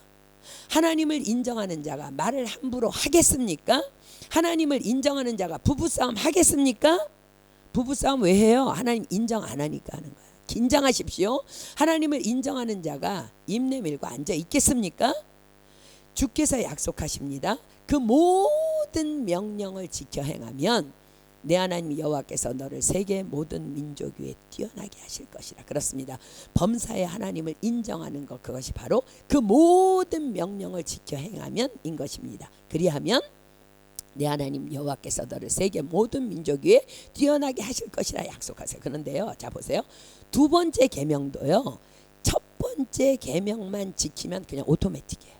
하나님을 인정하는 자가 말을 함부로 하겠습니까? 하나님을 인정하는 자가 부부싸움 하겠습니까? 부부싸움 왜 해요? 하나님 인정 안 하니까 하는 거야. 긴장하십시오. 하나님을 인정하는 자가 입 내밀고 앉아 있겠습니까? 주께서 약속하십니다. 그 모든 명령을 지켜 행하면 내 하나님 여호와께서 너를 세계 모든 민족 위에 뛰어나게 하실 것이라. 그렇습니다. 범사의 하나님을 인정하는 것, 그것이 바로 그 모든 명령을 지켜 행하면인 것입니다. 그리하면 내 하나님 여호와께서 너를 세계 모든 민족 위에 뛰어나게 하실 것이라 약속하세요. 그런데요, 자 보세요. 두 번째 계명도요, 첫 번째 계명만 지키면 그냥 오토매틱이에요.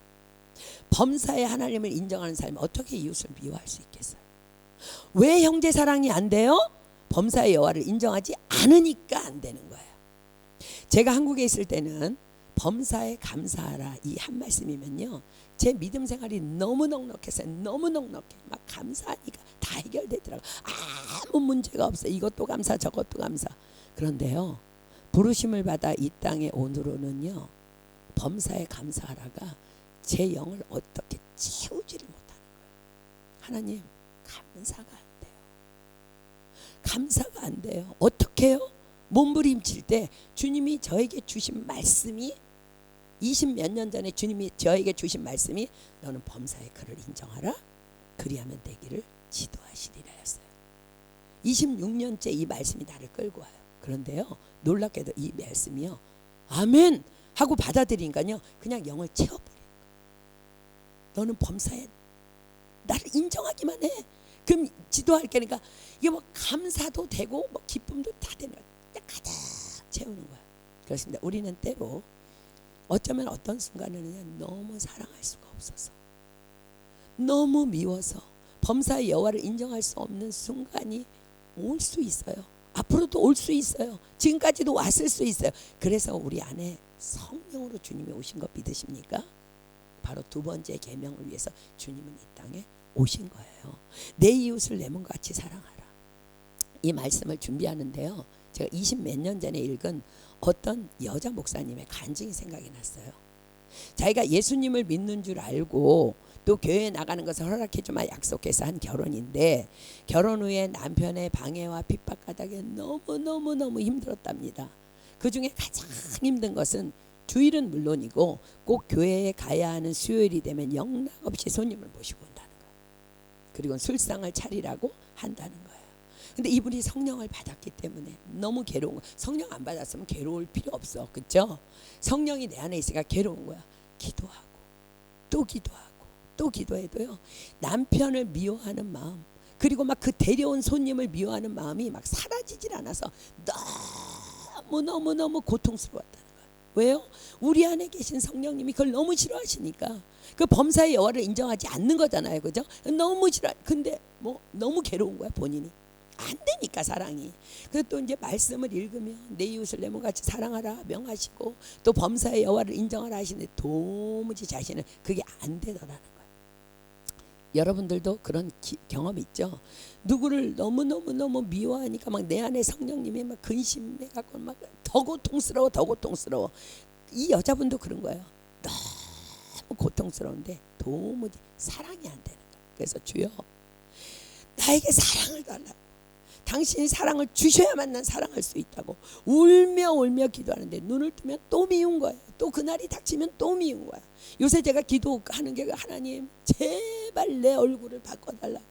범사의 하나님을 인정하는 사람이 어떻게 이웃을 미워할 수 있겠어요? 왜 형제 사랑이 안 돼요? 범사의 여호와를 인정하지 않으니까 안 되는 거예요. 제가 한국에 있을 때는 범사에 감사하라 이 한 말씀이면요, 제 믿음 생활이 너무 넉넉해서 너무 넉넉해. 막 감사하니까 다 해결되더라고요. 아무 문제가 없어요. 이것도 감사 저것도 감사. 그런데요, 부르심을 받아 이 땅에 오늘로는요, 범사에 감사하라가 제 영을 어떻게 채우지를 못하는 거예요. 하나님, 감사가 안 돼요. 감사가 안 돼요. 어떻게 해요? 몸부림칠 때 주님이 저에게 주신 말씀이, 20몇 년 전에 주님이 저에게 주신 말씀이 너는 범사의 그를 인정하라. 그리하면 되기를 지도하시리라였어요. 26년째 이 말씀이 나를 끌고 와요. 그런데요, 놀랍게도 이 말씀이요, 아멘 하고 받아들이니까요, 그냥 영을 채워버려요. 너는 범사에 나를 인정하기만 해. 그럼 지도할게. 그러니까 이게 뭐 감사도 되고 뭐 기쁨도 다 되는 거야. 가득 채우는 거야. 그렇습니다. 우리는 때로 어쩌면 어떤 순간에는 너무 사랑할 수가 없어서, 너무 미워서 범사의 여호와를 인정할 수 없는 순간이 올 수 있어요. 앞으로도 올 수 있어요. 지금까지도 왔을 수 있어요. 그래서 우리 안에 성령으로 주님이 오신 거 믿으십니까? 바로 두 번째 계명을 위해서 주님은 이 땅에 오신 거예요. 내 이웃을 내 몸과 같이 사랑하라. 이 말씀을 준비하는데요, 제가 20몇 년 전에 읽은 어떤 여자 목사님의 간증이 생각이 났어요. 자기가 예수님을 믿는 줄 알고 또 교회에 나가는 것을 허락해주마 약속해서 한 결혼인데, 결혼 후에 남편의 방해와 핍박 가닥에 너무 힘들었답니다. 그 중에 가장 힘든 것은 주일은 물론이고 꼭 교회에 가야 하는 수요일이 되면 영락없이 손님을 모시고 온다는 거예요. 그리고 술상을 차리라고 한다는 거예요. 근데 이분이 성령을 받았기 때문에 너무 괴로운 거야. 성령 안 받았으면 괴로울 필요 없어. 그렇죠? 성령이 내 안에 있으니까 괴로운 거야. 기도하고 또 기도하고 또 기도해도요, 남편을 미워하는 마음, 그리고 막 그 데려온 손님을 미워하는 마음이 막 사라지질 않아서 너무 고통스러웠다는 거야. 왜요? 우리 안에 계신 성령님이 그걸 너무 싫어하시니까. 그 범사의 여호와를 인정하지 않는 거잖아요. 그죠? 너무 싫어. 근데 뭐 너무 괴로운 거야, 본인이. 안 되니까 사랑이. 그래서 또 이제 말씀을 읽으면 내 이웃을 내 몸같이 사랑하라 명하시고 또 범사의 여호와를 인정하라 하시는데 도무지 자신은 그게 안 되더라는 거예요. 여러분들도 그런 경험 있죠? 누구를 너무 미워하니까 막 내 안에 성령님이 막 근심해갖고 막 더 고통스러워. 이 여자분도 그런 거예요. 너무 고통스러운데 도무지 사랑이 안 되는 거예요. 그래서 주여, 나에게 사랑을 달라고. 당신이 사랑을 주셔야만 난 사랑할 수 있다고 울며 기도하는데 눈을 뜨면 또 미운 거예요. 또 그날이 닥치면 또 미운 거야. 요새 제가 기도하는 게, 하나님 제발 내 얼굴을 바꿔달라고.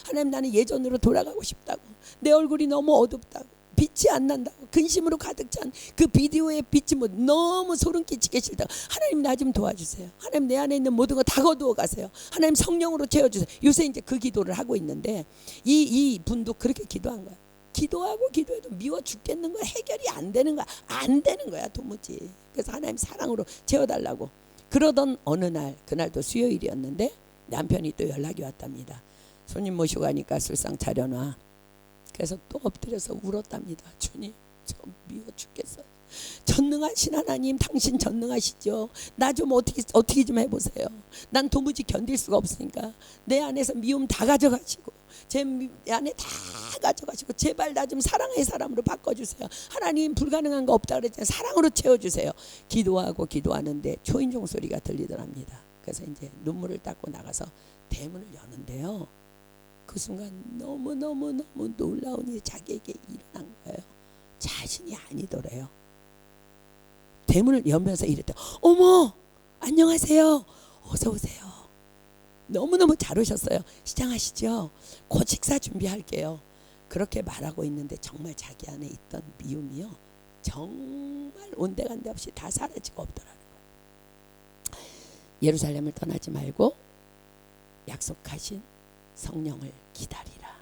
하나님 나는 예전으로 돌아가고 싶다고. 내 얼굴이 너무 어둡다고. 빛이 안 난다고 근심으로 가득 찬 그 비디오의 빛이 뭐 너무 소름 끼치게 싫다고 하나님 나 좀 도와주세요. 하나님 내 안에 있는 모든 거 다 거두어 가세요. 하나님 성령으로 채워주세요. 요새 이제 그 기도를 하고 있는데 이 분도 그렇게 기도한 거야. 기도하고 기도해도 미워 죽겠는 거야. 해결이 안 되는 거야. 안 되는 거야 도무지. 그래서 하나님 사랑으로 채워달라고 그러던 어느 날, 그날도 수요일이었는데 남편이 또 연락이 왔답니다. 손님 모시고 가니까 술상 차려놔. 그래서 또 엎드려서 울었답니다. 주님 저 미워 죽겠어요. 전능하신 하나님 당신 전능하시죠. 나 좀 어떻게 좀 해보세요. 난 도무지 견딜 수가 없으니까 내 안에서 미움 다 가져가시고 제 안에 다 가져가시고 제발 나 좀 사랑의 사람으로 바꿔주세요. 하나님 불가능한 거 없다 그랬잖아요. 사랑으로 채워주세요. 기도하고 기도하는데 초인종 소리가 들리더랍니다. 그래서 이제 눈물을 닦고 나가서 대문을 여는데요. 그 순간 너무너무 놀라운 일이 자기에게 일어난 거예요. 자신이 아니더래요. 대문을 열면서 이랬대. 어머 안녕하세요. 어서 오세요. 너무너무 잘 오셨어요. 시장하시죠? 곧 식사 준비할게요. 그렇게 말하고 있는데 정말 자기 안에 있던 미움이요 정말 온데간데 없이 다 사라지고 없더라는 거예요. 예루살렘을 떠나지 말고 약속하신 성령을 기다리라.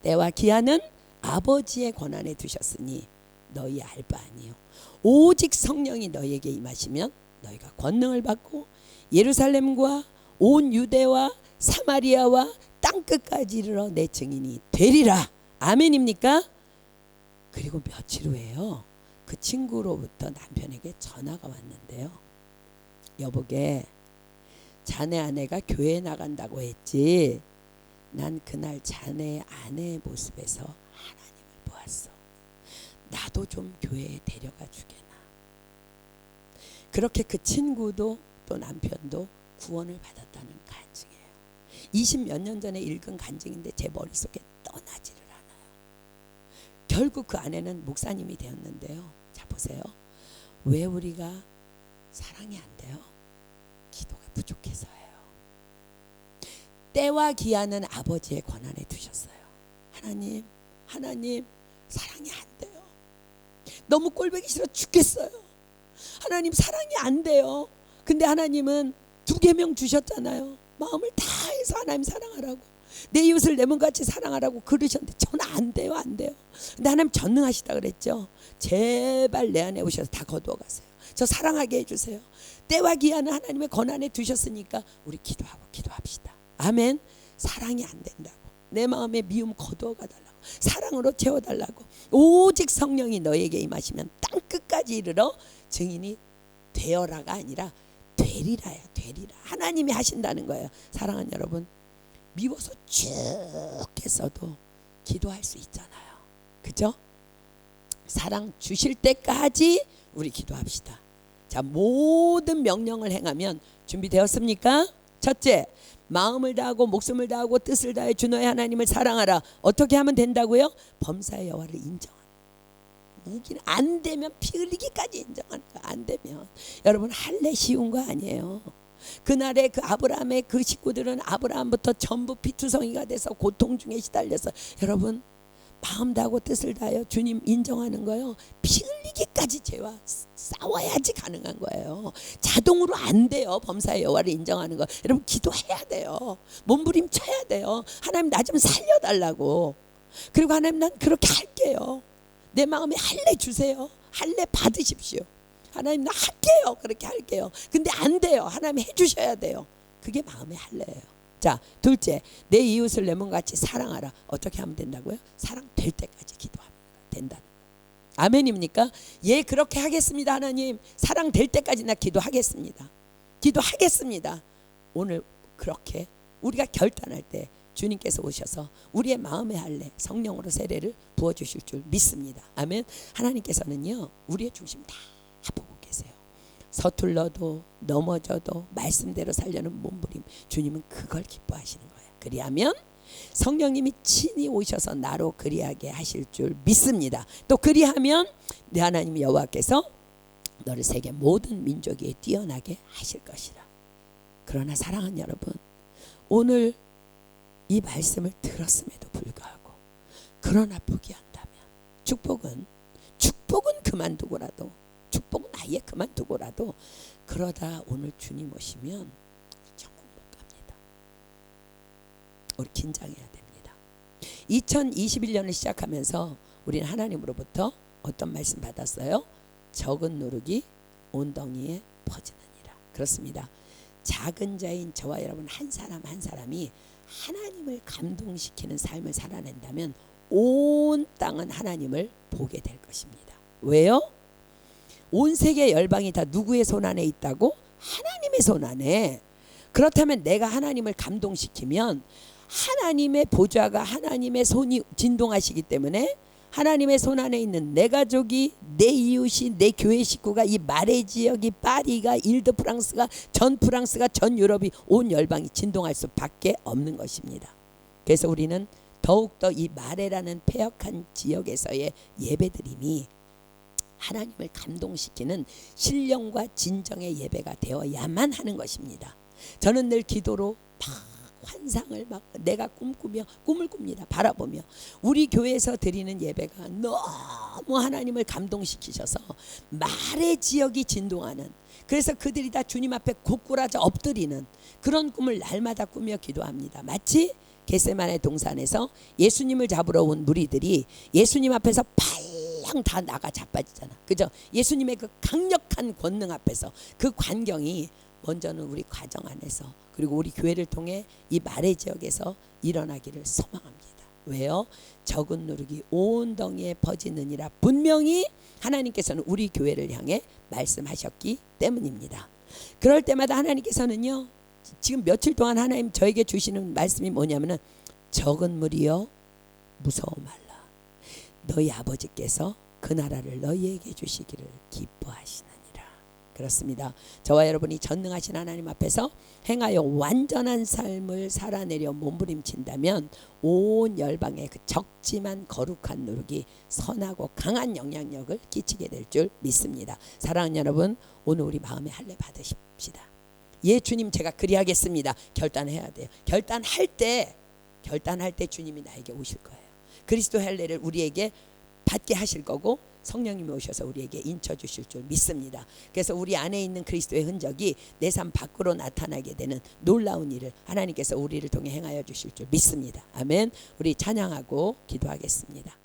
때와 기한은 아버지의 권한에 두셨으니 너희 알 바 아니요. 오직 성령이 너희에게 임하시면 너희가 권능을 받고 예루살렘과 온 유대와 사마리아와 땅끝까지 이르러 내 증인이 되리라. 아멘입니까? 그리고 며칠 후에요. 그 친구로부터 남편에게 전화가 왔는데요. 여보게 자네 아내가 교회 나간다고 했지. 난 그날 자네 아내의 모습에서 하나님을 보았어. 나도 좀 교회에 데려가 주게나. 그렇게 그 친구도 또 남편도 구원을 받았다는 간증이에요. 20몇 년 전에 읽은 간증인데 제 머릿속에 떠나지를 않아요. 결국 그 아내는 목사님이 되었는데요. 자 보세요. 왜 우리가 사랑이 안 돼요? 기도가 부족해서예요. 때와 기한은 아버지의 권한에 두셨어요. 하나님 사랑이 안 돼요. 너무 꼴보기 싫어 죽겠어요. 하나님 사랑이 안 돼요. 근데 하나님은 2계명 주셨잖아요. 마음을 다해서 하나님 사랑하라고, 내 이웃을 내 몸같이 사랑하라고 그러셨는데 저는 안 돼요. 근데 하나님 전능하시다 그랬죠. 제발 내 안에 오셔서 다 거두어 가세요. 저 사랑하게 해주세요. 때와 기한은 하나님의 권한에 두셨으니까 우리 기도합시다. 아멘. 사랑이 안 된다고, 내 마음의 미움 거두어 가달라고, 사랑으로 채워달라고. 오직 성령이 너에게 임하시면 땅끝까지 이르러 증인이 되어라가 아니라 되리라야. 되리라. 하나님이 하신다는 거예요. 사랑하는 여러분, 미워서 죽겠어도 기도할 수 있잖아요. 그죠? 사랑 주실 때까지 우리 기도합시다. 자, 모든 명령을 행하면 준비되었습니까? 첫째, 마음을 다하고 목숨을 다하고 뜻을 다해 주 너의 하나님을 사랑하라. 어떻게 하면 된다고요? 범사의 여호와를 인정하라. 이기는 안 되면 피 흘리기까지 인정하는 거. 안 되면 여러분 할래 쉬운 거 아니에요. 그날에 그 아브라함의 그 식구들은 아브라함부터 전부 피투성이가 돼서 고통 중에 시달려서 여러분 마음 다하고 뜻을 다하여 주님 인정하는 거요. 피 흘리기까지 죄와 싸워야지 가능한 거예요. 자동으로 안 돼요. 범사의 여호와를 인정하는 거. 여러분 기도해야 돼요. 몸부림쳐야 돼요. 하나님 나 좀 살려달라고. 그리고 하나님 난 그렇게 할게요. 내 마음에 할례 주세요. 할례 받으십시오. 하나님 나 할게요. 그렇게 할게요. 근데 안 돼요. 하나님 해주셔야 돼요. 그게 마음의 할례예요. 자, 둘째, 내 이웃을 내 몸같이 사랑하라. 어떻게 하면 된다고요? 사랑될 때까지 기도하면 된다는 거예요. 아멘입니까? 예, 그렇게 하겠습니다. 하나님 사랑될 때까지 나 기도하겠습니다. 오늘 그렇게 우리가 결단할 때 주님께서 오셔서 우리의 마음의 할례 성령으로 세례를 부어주실 줄 믿습니다. 아멘. 하나님께서는요 우리의 중심 다 보고 계세요. 서툴러도 넘어져도 말씀대로 살려는 몸부림, 주님은 그걸 기뻐하시는 거예요. 그리하면 성령님이 친히 오셔서 나로 그리하게 하실 줄 믿습니다. 또 그리하면 내 하나님 여호와께서 너를 세계 모든 민족 위에 뛰어나게 하실 것이라. 그러나 사랑하는 여러분, 오늘 이 말씀을 들었음에도 불구하고 그러나 포기한다면 축복은 그만두고라도, 축복은 아예 그만두고라도 그러다 오늘 주님 오시면 천국 못 갑니다. 우리 긴장해야 됩니다. 2021년을 시작하면서 우리는 하나님으로부터 어떤 말씀 받았어요? 적은 누룩이 온 덩이에 퍼지느니라. 그렇습니다. 작은 자인 저와 여러분 한 사람 한 사람이 하나님을 감동시키는 삶을 살아낸다면 온 땅은 하나님을 보게 될 것입니다. 왜요? 온 세계 열방이 다 누구의 손 안에 있다고? 하나님의 손 안에. 그렇다면 내가 하나님을 감동시키면 하나님의 보좌가, 하나님의 손이 진동하시기 때문에 하나님의 손 안에 있는 내 가족이, 내 이웃이, 내 교회 식구가, 이 마레 지역이, 파리가, 일드 프랑스가, 전 유럽이, 온 열방이 진동할 수밖에 없는 것입니다. 그래서 우리는 더욱더 이 마레라는 폐역한 지역에서의 예배드림이 하나님을 감동시키는 신령과 진정의 예배가 되어야만 하는 것입니다. 저는 늘 기도로 막 환상을 막 내가 꿈을 꿉니다. 바라보며 우리 교회에서 드리는 예배가 너무 하나님을 감동시키셔서 마레 지역이 진동하는, 그래서 그들이 다 주님 앞에 고꾸라져 엎드리는 그런 꿈을 날마다 꾸며 기도합니다. 마치 겟세마네 동산에서 예수님을 잡으러 온 무리들이 예수님 앞에서 팔랑 다 나가 자빠지잖아. 그죠? 예수님의 그 강력한 권능 앞에서 그 광경이 먼저는 우리 가정 안에서 그리고 우리 교회를 통해 이 마레 지역에서 일어나기를 소망합니다. 왜요? 적은 누룩이 온 덩이에 퍼지느니라 분명히 하나님께서는 우리 교회를 향해 말씀하셨기 때문입니다. 그럴 때마다 하나님께서는요, 지금 며칠 동안 하나님 저에게 주시는 말씀이 뭐냐면은 적은 무리여 무서워 말라. 너희 아버지께서 그 나라를 너희에게 주시기를 기뻐하시느니라. 그렇습니다. 저와 여러분이 전능하신 하나님 앞에서 행하여 완전한 삶을 살아내려 몸부림친다면 온 열방에 그 적지만 거룩한 누룩이 선하고 강한 영향력을 끼치게 될 줄 믿습니다. 사랑하는 여러분, 오늘 우리 마음에 할례 받으십시다. 예 주님 제가 그리하겠습니다. 결단해야 돼요. 결단할 때 주님이 나에게 오실 거예요. 그리스도 할례를 우리에게 받게 하실 거고 성령님이 오셔서 우리에게 인쳐 주실 줄 믿습니다. 그래서 우리 안에 있는 그리스도의 흔적이 내 삶 밖으로 나타나게 되는 놀라운 일을 하나님께서 우리를 통해 행하여 주실 줄 믿습니다. 아멘. 우리 찬양하고 기도하겠습니다.